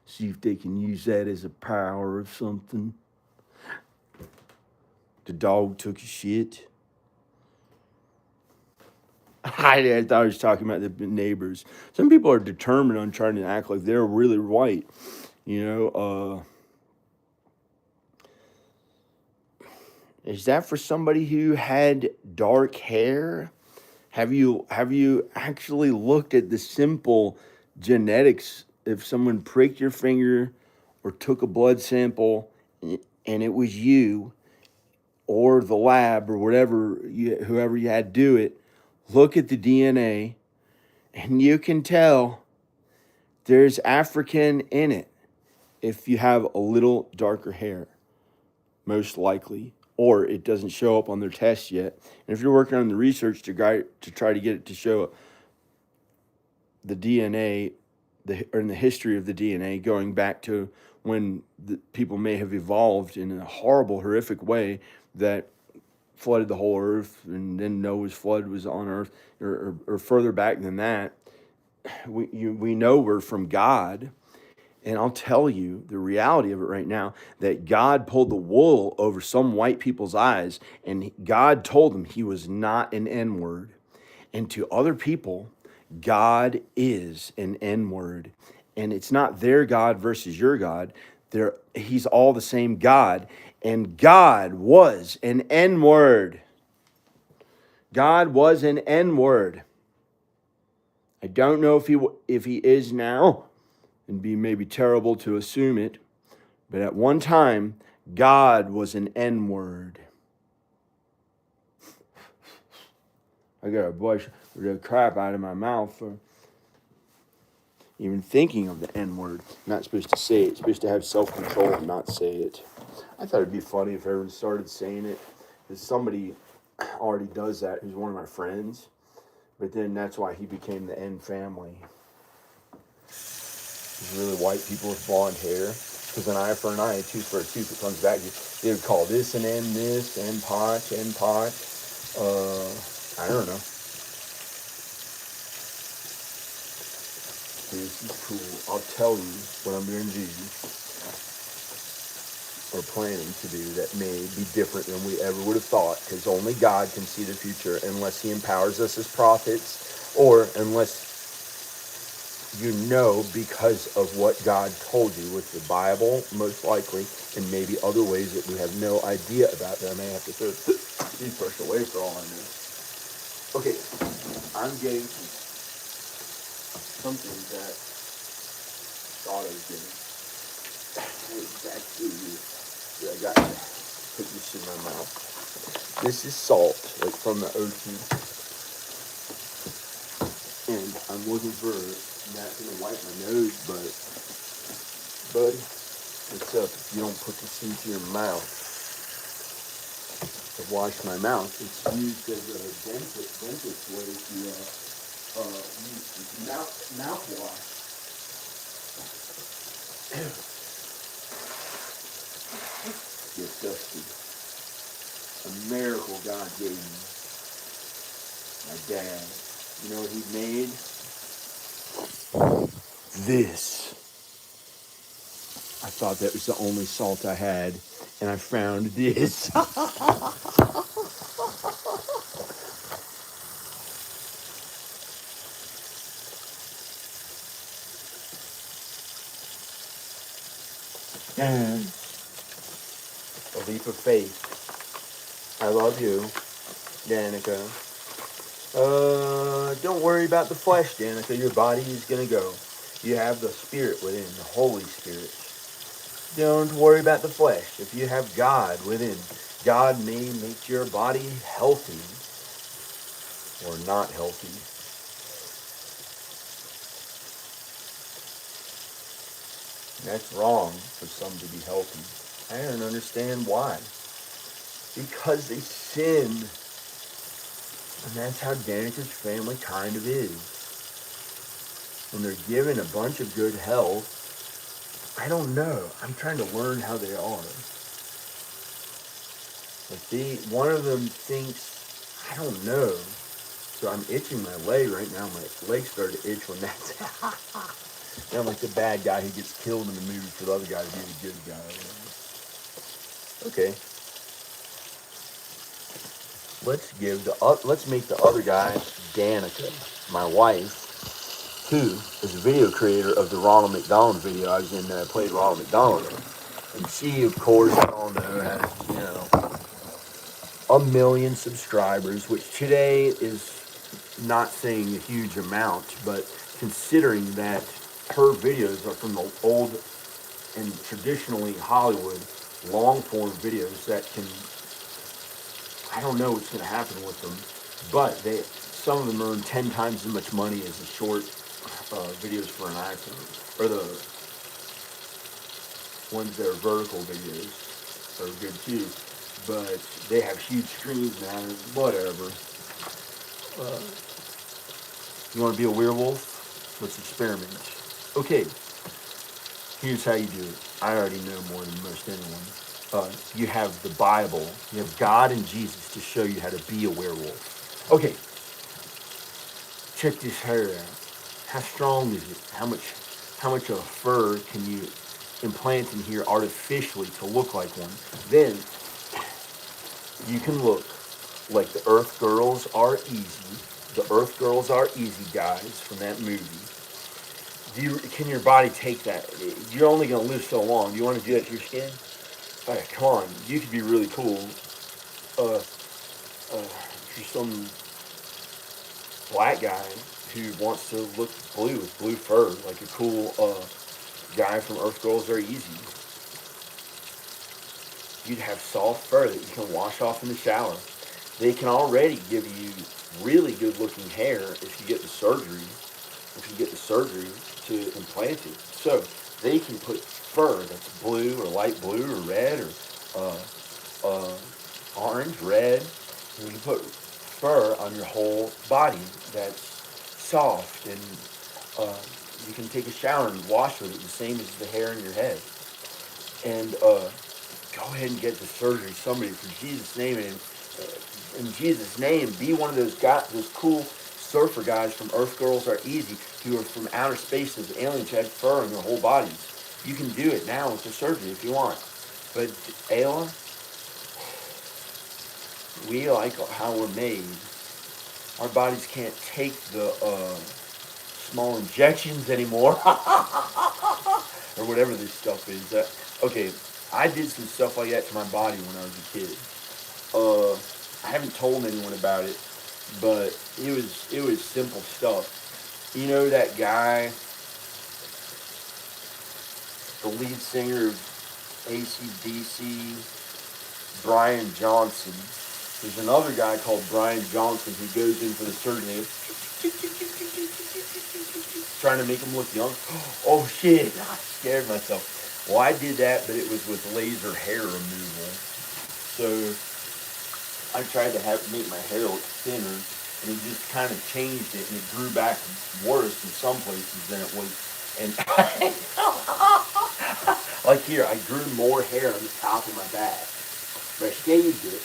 S1: See if they can use that as a power or something. The dog took a shit. I thought I was talking about the neighbors. Some people are determined on trying to act like they're really white. Is that for somebody who had dark hair? Have you actually looked at the simple genetics? If someone pricked your finger or took a blood sample and it was you or the lab or whoever you had do it, look at the DNA and you can tell there's African in it if you have a little darker hair, most likely. Or it doesn't show up on their test yet. And if you're working on the research to try to get it to show the DNA, in the history of the DNA, going back to when the people may have evolved in a horrible, horrific way that flooded the whole earth, and then Noah's flood was on earth, or further back than that, we know we're from God. And I'll tell you the reality of it right now, that God pulled the wool over some white people's eyes, and God told them he was not an N-word. And to other people, God is an N-word. And it's not their God versus your God. He's all the same God. And God was an N-word. God was an N-word. I don't know if he is now. And be maybe terrible to assume it, but at one time, God was an N-word. I got to blush the crap out of my mouth for even thinking of the N-word. Not supposed to say it. It's supposed to have self-control and not say it. I thought it'd be funny if everyone started saying it, because somebody already does that who's one of my friends, but then that's why he became the N family. Really white people with blonde hair, because an eye for an eye, a tooth for a tooth, it comes back. They would call this an N, this, N pot. I don't know. This is cool. I'll tell you what I'm going to do, or planning to do, that may be different than we ever would have thought, because only God can see the future unless he empowers us as prophets, or unless
S2: you know because of what God told you with the Bible, most likely, and maybe other ways that we have no idea about that I may have to throw these first away for all I know. Okay, I'm getting something that I thought I was getting. Back to you. I got to put this in my mouth. This is salt, like from the ocean. And I'm looking for napkin to wipe my nose, but buddy, what's up? If you don't put this into your mouth to wash my mouth, it's used as a dentist way to use mouthwash. Get dusty. A miracle God gave me. My dad. You know what he made? This. I thought that was the only salt I had, and I found this. And a leap of faith. I love you, Danica. Don't worry about the flesh, Danica. Your body is going to go. You have the Spirit within, the Holy Spirit. Don't worry about the flesh. If you have God within, God may make your body healthy or not healthy. That's wrong for some to be healthy. I don't understand why. Because they sin. And that's how Danica's family kind of is. When they're given a bunch of good health, I don't know. I'm trying to learn how they are. But one of them thinks, I don't know. So I'm itching my leg right now. My leg started to itch when that's I'm like the bad guy who gets killed in the movie for the other guy to be the good guy. Okay. Let's make the other guy Danica, my wife, who is a video creator of the Ronald McDonald video. I was in played Ronald McDonald. And she, of course, we all know, has, 1 million subscribers, which today is not saying a huge amount, but considering that her videos are from the old and traditionally Hollywood long form videos that can, I don't know what's going to happen with them, but some of them earn 10 times as much money as the short videos for an iPhone, or the ones that are vertical videos are good too, but they have huge screens now, whatever. You want to be a werewolf? Let's experiment. Okay, here's how you do it. I already know more than most anyone. You have the Bible, you have God and Jesus to show you how to be a werewolf. Okay, check this hair out. How strong is it? How much of a fur can you implant in here artificially to look like one? Then you can look like the Earth Girls Are Easy. The Earth Girls Are Easy guys from that movie. Can your body take that? You're only going to live so long. Do you want to do that to your skin? All right, come on. You could be really cool. If you're some black guy who wants to look blue with blue fur, like a cool guy from Earth Girls Are Easy. You'd have soft fur that you can wash off in the shower. They can already give you really good looking hair if you get the surgery. To implant it. So they can put fur that's blue or light blue or red or orange, red. And you can put fur on your whole body that's soft, and you can take a shower and wash with it the same as the hair in your head. And go ahead and get the surgery, somebody, for Jesus' name. And in Jesus' name, be one of those guys, those cool surfer guys from Earth Girls Are Easy, who are from outer space, those aliens who had fur on their whole bodies. You can do it now with the surgery if you want. But Ayla, we like how we're made. Our bodies can't take the small injections anymore. Or whatever this stuff is. Okay, I did some stuff like that to my body when I was a kid. I haven't told anyone about it, but it was simple stuff. You know that guy, the lead singer of AC/DC, Brian Johnson. There's another guy called Brian Johnson who goes in for the surgery, trying to make him look young. Oh shit! I scared myself. Well, I did that, but it was with laser hair removal. So I tried to make my hair look thinner, and he just kind of changed it, and it grew back worse in some places than it was. And like here, I grew more hair on the top of my back, but I shaved it,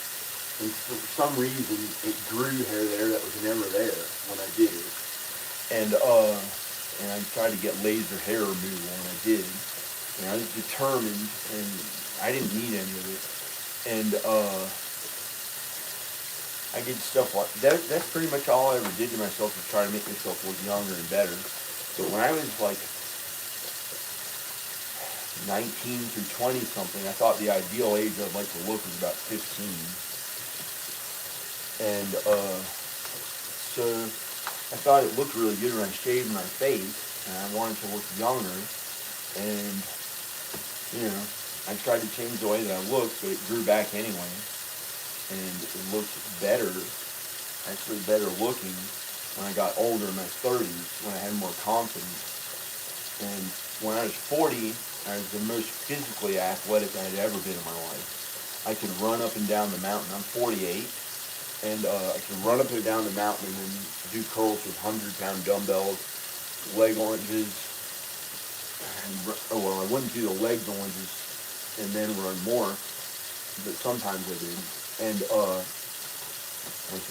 S2: and for some reason it grew hair there that was never there when I did it. And I tried to get laser hair removal, and I did. And I was determined, and I didn't need any of it. And I did stuff like that. That's pretty much all I ever did to myself, to try to make myself look younger and better. But when I was like 19 through 20 something, I thought the ideal age I'd like to look was about 15. And so I thought it looked really good when I shaved my face, and I wanted to look younger. And I tried to change the way that I looked, but it grew back anyway. And it looked better, actually better looking, when I got older in my 30s, when I had more confidence. And when I was 40, I was the most physically athletic I had ever been in my life. I could run up and down the mountain. I'm 48, and I could run up and down the mountain and then do curls with 100-pound dumbbells, leg lunges. Well, I wouldn't do the leg lunges and then run more, but sometimes I did. And I was,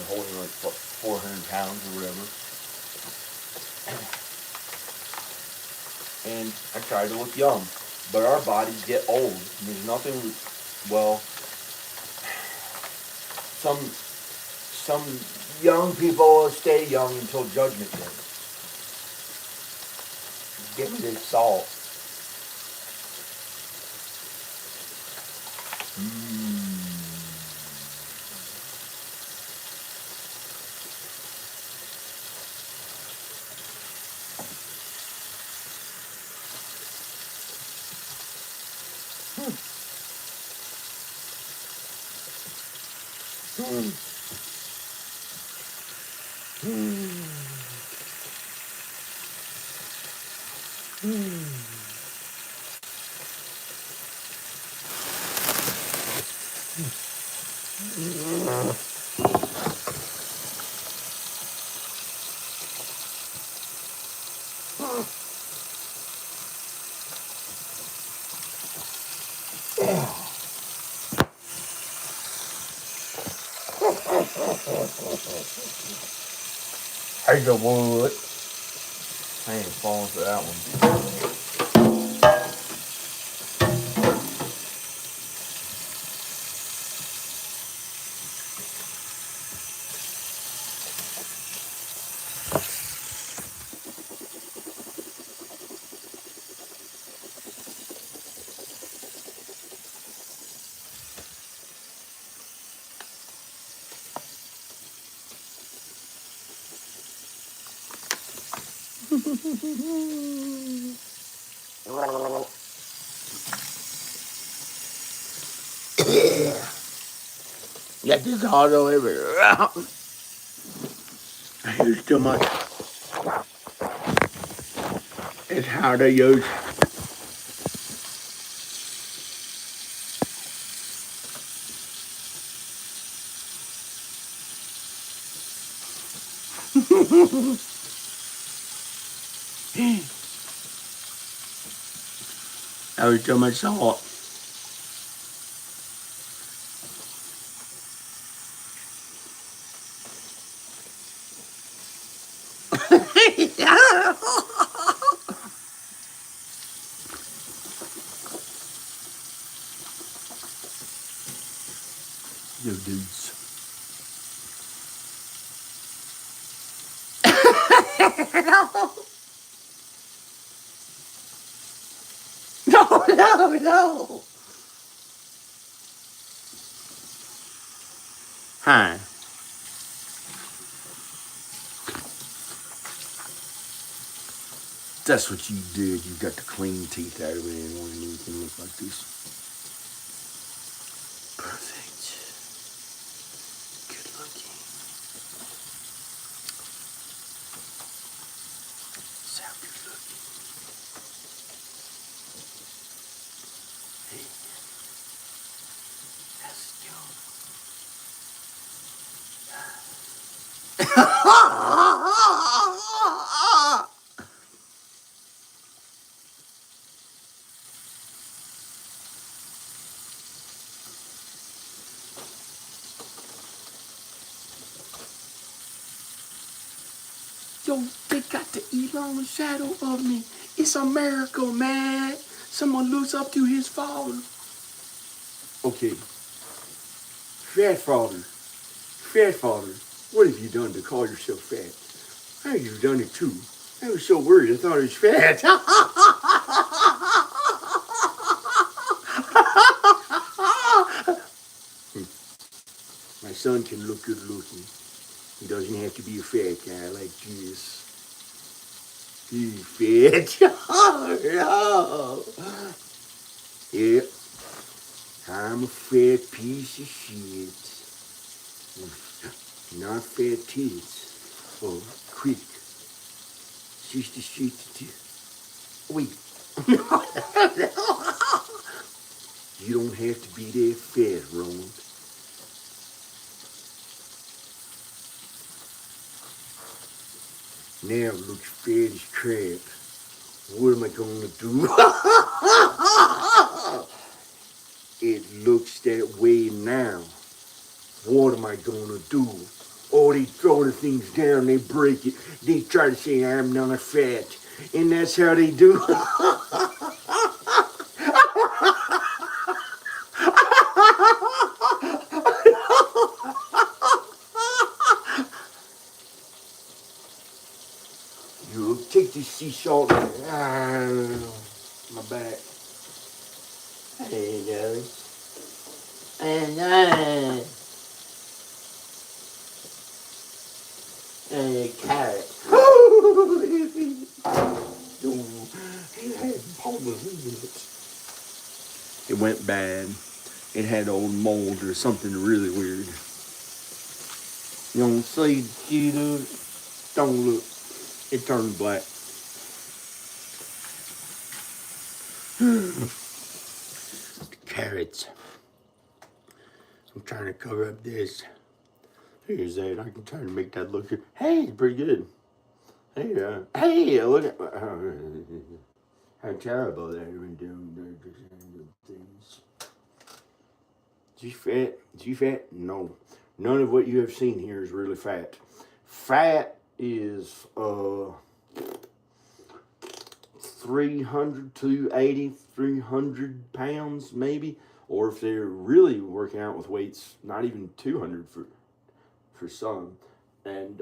S2: holding like 400 pounds or whatever. And I tried to look young, but our bodies get old. And there's nothing. Well, some young people stay young until Judgment Day. Give me this salt. Hazelwood. I ain't falling for that one. Get this auto everywhere. Here's too much. It's hard to use. That was too much salt. Yo, dudes.
S1: No, no, no. Hi. That's what you did. You got the clean teeth out of it and wanted anything look like this. Perfect. Good looking. So good looking. Hey, how's it going? Yo, they got the elon shadow of me. It's a miracle, man. Someone looks up to his father. Okay, fat father, what have you done to call yourself fat? How you done it too? I was so worried I thought it was fat. My son can look good looking. He doesn't have to be a fat guy like this. He's fat. Oh, no. Yep. I'm a fat piece of shit. Not fat tits. Oh, quick. 60. Wait. You don't have to be that fat, Roland. Now it looks fat as crap. What am I gonna do? It looks that way now. What am I gonna do? Oh, they throw the things down, they break it. They try to say I'm not fat. And that's how they do. You take this sea salt. My back. There you go. And carrot. It went bad. It had old mold or something really weird. You don't see the Cheetos? Don't look. It turned black. Carrots. I'm trying to cover up this. Here's that. I can try to make that look good. Hey, pretty good. Hey, look at how terrible that we're doing things. Is you fat? No. None of what you have seen here is really fat. Fat is 300 to 300 pounds maybe, or if they're really working out with weights, not even 200 for some. And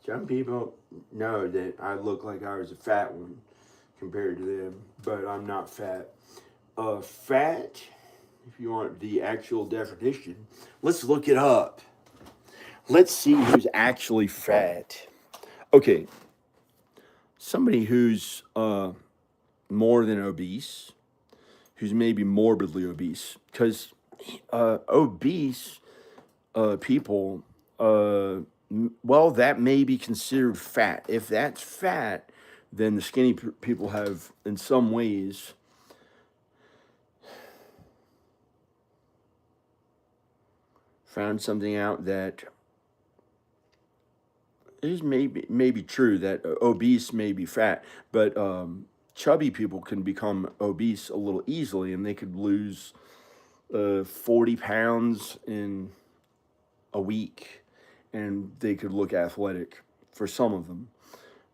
S1: some people know that I look like I was a fat one compared to them, but I'm not fat. Fat, if you want the actual definition, let's look it up. Let's see who's actually fat. Okay, somebody who's more than obese, who's maybe morbidly obese, because obese people, well, that may be considered fat. If that's fat, then the skinny people have, in some ways, found something out that is maybe true, that obese may be fat, but chubby people can become obese a little easily, and they could lose 40 pounds in a week, and they could look athletic for some of them.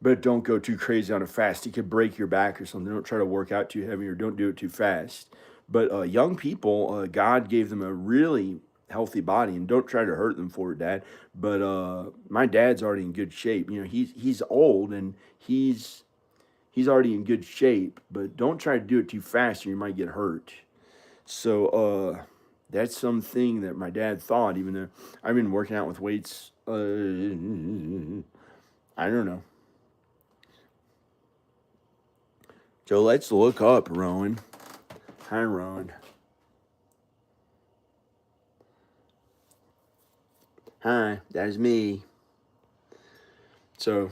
S1: But don't go too crazy on a fast. It could break your back or something. Don't try to work out too heavy, or don't do it too fast. But young people, God gave them a really
S2: healthy body, and don't try to hurt them for it, Dad. But my dad's already in good shape. You know, he's old and he's already in good shape, but don't try to do it too fast or you might get hurt. So that's something that my dad thought, even though I've been working out with weights, I don't know. So let's look up Rowan. Hi, Rowan. Hi, that's me. So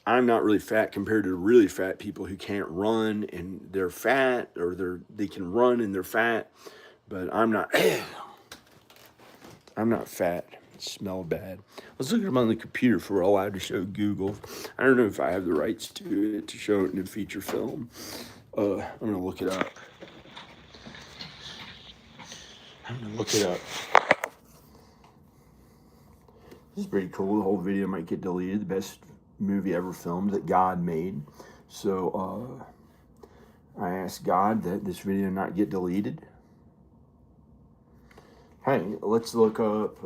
S2: I'm not really fat compared to really fat people who can't run and they're fat, or they can run and they're fat, but I'm not. I'm not fat. It smelled bad. Let's look at them on the computer if we're allowed to show Google. I don't know if I have the rights to it to show it in a feature film. I'm gonna look it up. This is pretty cool. The whole video might get deleted. The best movie ever filmed that God made. So I asked God that this video not get deleted. Hey, let's look up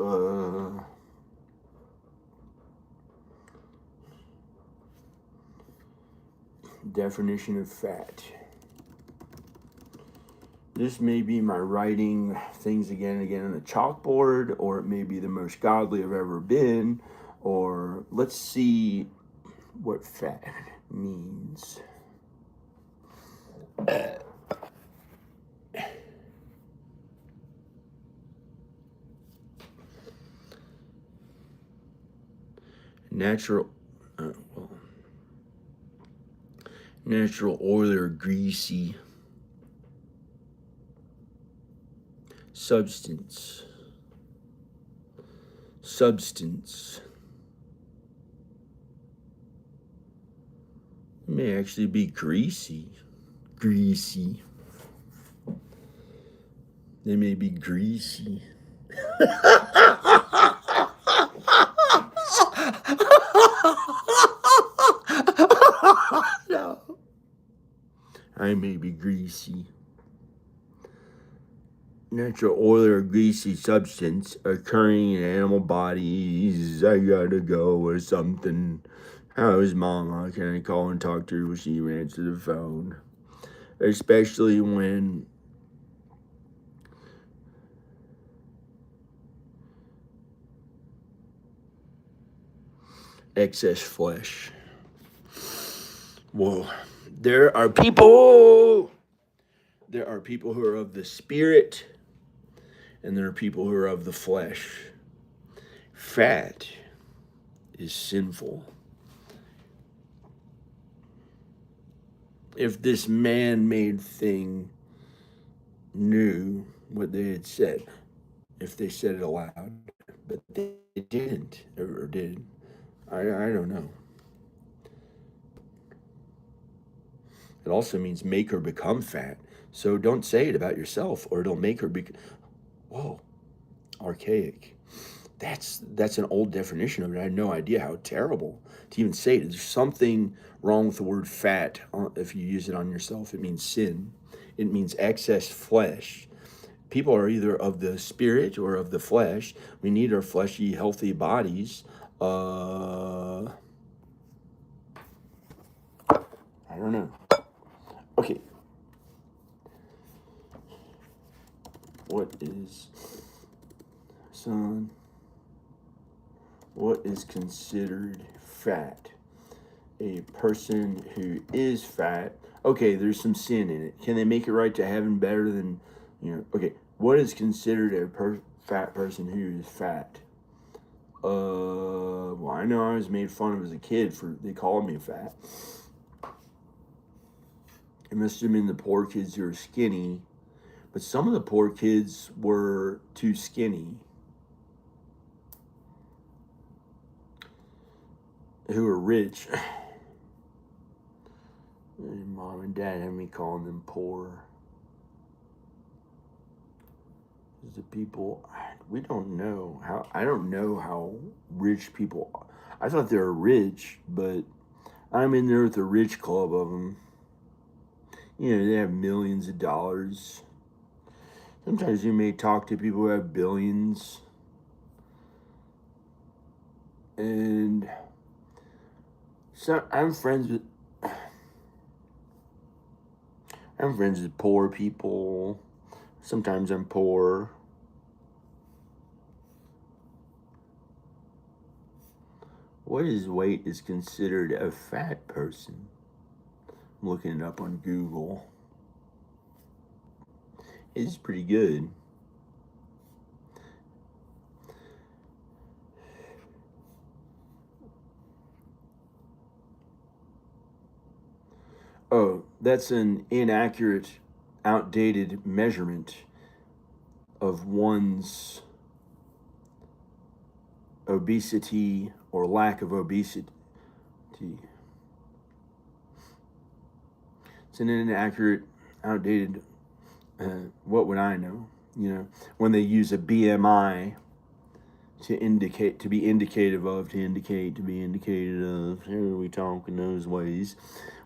S2: definition of fat. This may be my writing things again and again on the chalkboard, or it may be the most godly I've ever been, or let's see what fat means. Natural oil or greasy substance. It may actually be greasy. They may be greasy. No. I may be greasy. Natural oil or greasy substance occurring in animal bodies. I gotta go or something. How's Mama? Can I call and talk to her when she answers the phone? Especially when excess flesh. Whoa. There are people who are of the spirit, and there are people who are of the flesh. Fat is sinful. If this man-made thing knew what they had said, if they said it aloud, but they didn't, or did, I don't know. It also means make or become fat. So don't say it about yourself, or it'll make her be. Whoa, archaic. That's an old definition of it. I had no idea how terrible to even say it. There's something wrong with the word fat. If you use it on yourself, it means sin. It means excess flesh. People are either of the spirit or of the flesh. We need our fleshy, healthy bodies. I don't know. Okay. What is considered fat? A person who is fat. Okay, there's some sin in it. Can they make it right to heaven better than, okay, what is considered a fat person who is fat? Well, I know I was made fun of as a kid they called me fat. It must have been the poor kids who were skinny, but some of the poor kids were too skinny. Who were rich. And Mom and Dad had me calling them poor. The people, we don't know how. I don't know how rich people. I thought they were rich, but I'm in there with the rich club of them. They have millions of dollars. Sometimes you may talk to people who have billions, and so I'm friends with poor people. Sometimes I'm poor. What weight is considered a fat person? I'm looking it up on Google. It's pretty good. Oh, that's an inaccurate, outdated measurement of one's obesity or lack of obesity. It's an inaccurate, outdated, what would I know? You know, when they use a BMI to indicate, to be indicative of, to indicate, to be indicated of. Here we talk in those ways.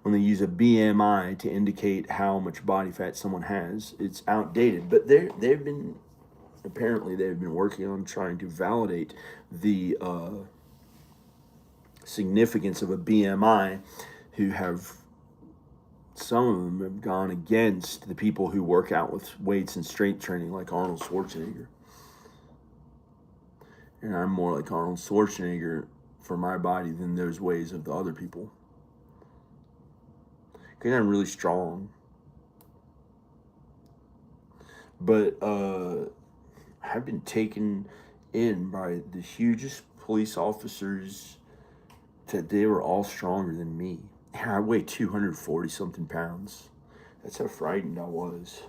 S2: When they use a BMI to indicate how much body fat someone has, it's outdated. But they've been working on trying to validate the significance of a BMI. Some of them have gone against the people who work out with weights and strength training, like Arnold Schwarzenegger. And I'm more like Arnold Schwarzenegger for my body than those ways of the other people. Because I'm really strong. But I've been taken in by the hugest police officers that they were all stronger than me. I weigh 240 something pounds. That's how frightened I was.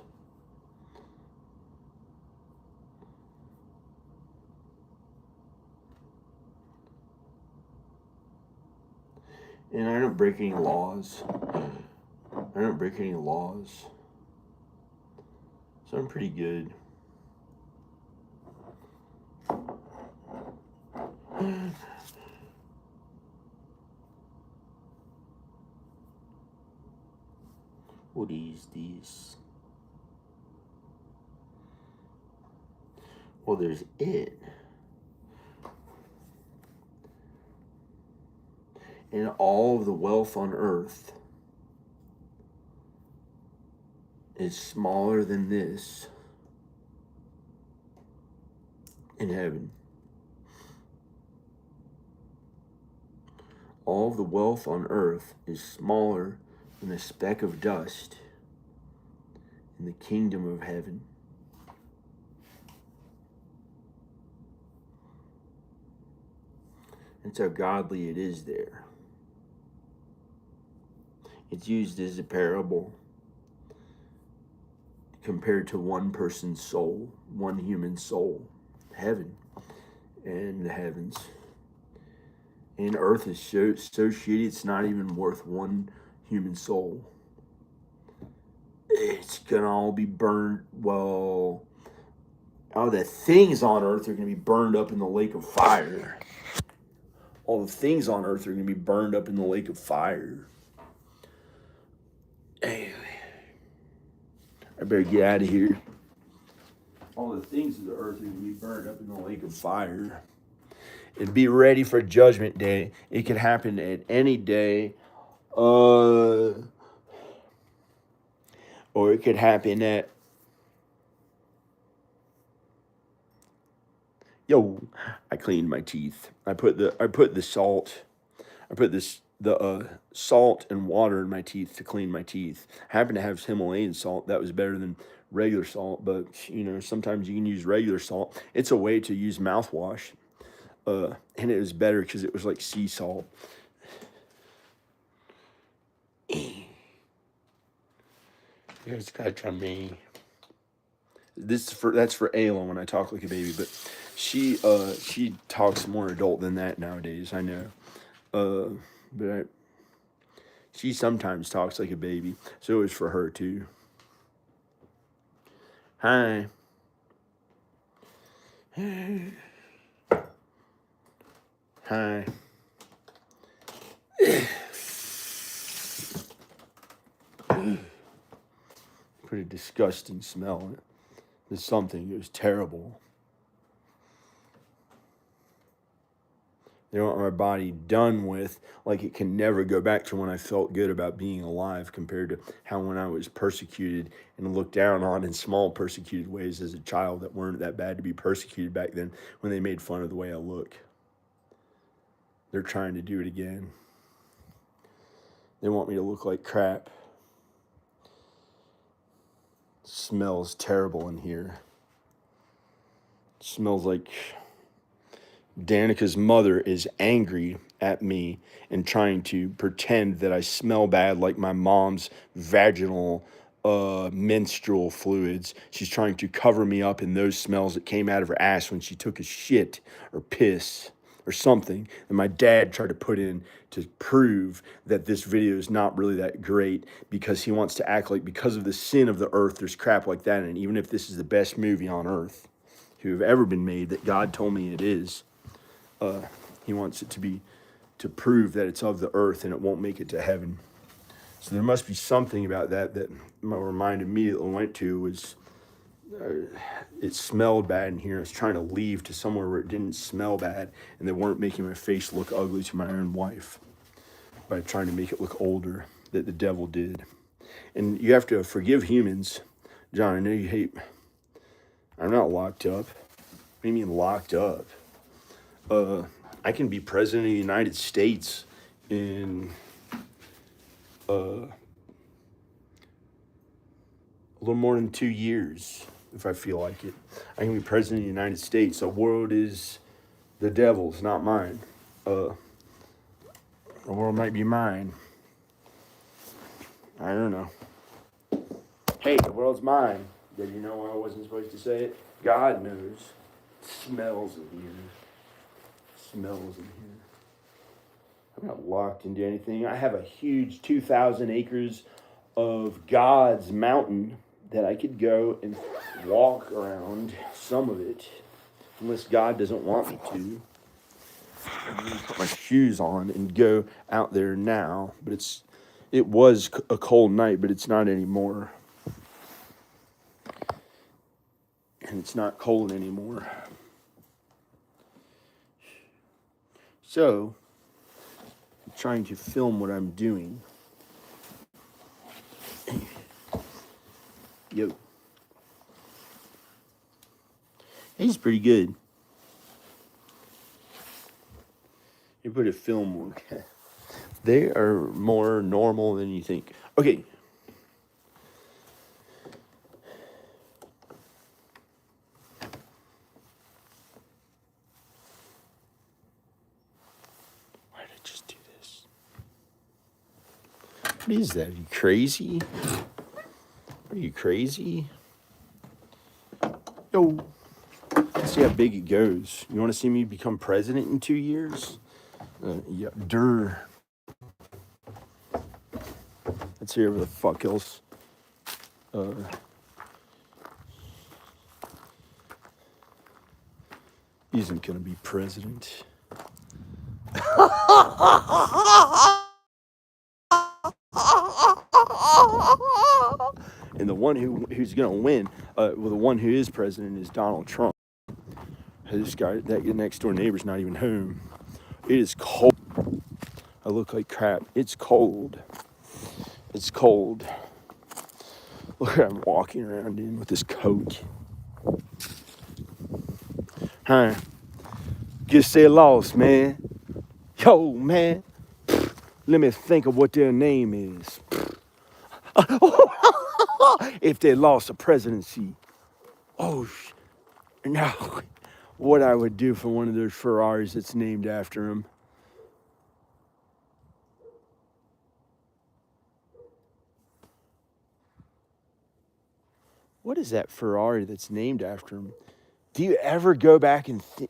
S2: And I don't break any laws. So I'm pretty good. What is this? Well, there's it. And all of the wealth on earth is smaller than this in heaven. All of the wealth on earth is smaller than a speck of dust in the kingdom of heaven. That's how godly it is there. It's used as a parable compared to one person's soul, one human soul, heaven and the heavens. And earth is so shitty, it's not even worth one human soul. It's gonna all be burned. Well, all the things on earth are gonna be burned up in the lake of fire. All the things on earth are gonna be burned up in the lake of fire. Anyway, I better get out of here. All the things of the earth are gonna be burned up in the lake of fire. And be ready for Judgment Day. It could happen at any day. Or it could happen at... I cleaned my teeth. I put the salt and water in my teeth to clean my teeth. I happen to have Himalayan salt. That was better than regular salt, but sometimes you can use regular salt. It's a way to use mouthwash. And it was better because it was like sea salt. It's got to me. That's for Ayla when I talk like a baby, but she talks more adult than that nowadays. I know, she sometimes talks like a baby, so it was for her too. Hi. Hi. Pretty disgusting smell. There's something. It was terrible. They want my body done with, like it can never go back to when I felt good about being alive compared to how when I was persecuted and looked down on in small persecuted ways as a child that weren't that bad to be persecuted back then when they made fun of the way I look. They're trying to do it again. They want me to look like crap. It smells terrible in here. It smells like Danica's mother is angry at me and trying to pretend that I smell bad like my mom's vaginal menstrual fluids. She's trying to cover me up in those smells that came out of her ass when she took a shit or piss or something. And my dad tried to put in to prove that this video is not really that great because he wants to act like because of the sin of the earth, there's crap like that. And even if this is the best movie on earth to have ever been made that God told me it is, he wants it to prove that it's of the earth and it won't make it to heaven. So there must be something about that my mind immediately went to was it smelled bad in here. I was trying to leave to somewhere where it didn't smell bad and they weren't making my face look ugly to my own wife by trying to make it look older that the devil did. And you have to forgive humans. John, I know you hate... I'm not locked up. What do you mean locked up? I can be president of the United States in a little more than 2 years if I feel like it. I can be president of the United States. The world is the devil's, not mine. The world might be mine. I don't know. Hey, the world's mine. Did you know I wasn't supposed to say it? God knows. It smells in here. Smells in here. I'm not locked into anything. I have a huge 2,000 acres of God's mountain that I could go and walk around some of it, unless God doesn't want me to. I'm gonna put my shoes on and go out there now, but it was a cold night, but it's not anymore. And it's not cold anymore. So, I'm trying to film what I'm doing. Yo. He's pretty good. You put a film on. They are more normal than you think. Okay. Why did I just do this? What is that? Are you crazy? Are you crazy? Yo. Let's see how big it goes. You want to see me become president in 2 years? Yeah, durr. Let's see whatever the fuck else. Isn't gonna be president. And the one who's gonna win, the one who is president is Donald Trump. This guy, that next door neighbor's not even home. It is cold. I look like crap. It's cold. It's cold. Look, I'm walking around in with this coat. Huh? Just say lost, man. Yo, man. Let me think of what their name is. If they lost the presidency. Oh, no. What I would do for one of those Ferraris that's named after him. What is that Ferrari that's named after him? Do you ever go back and think?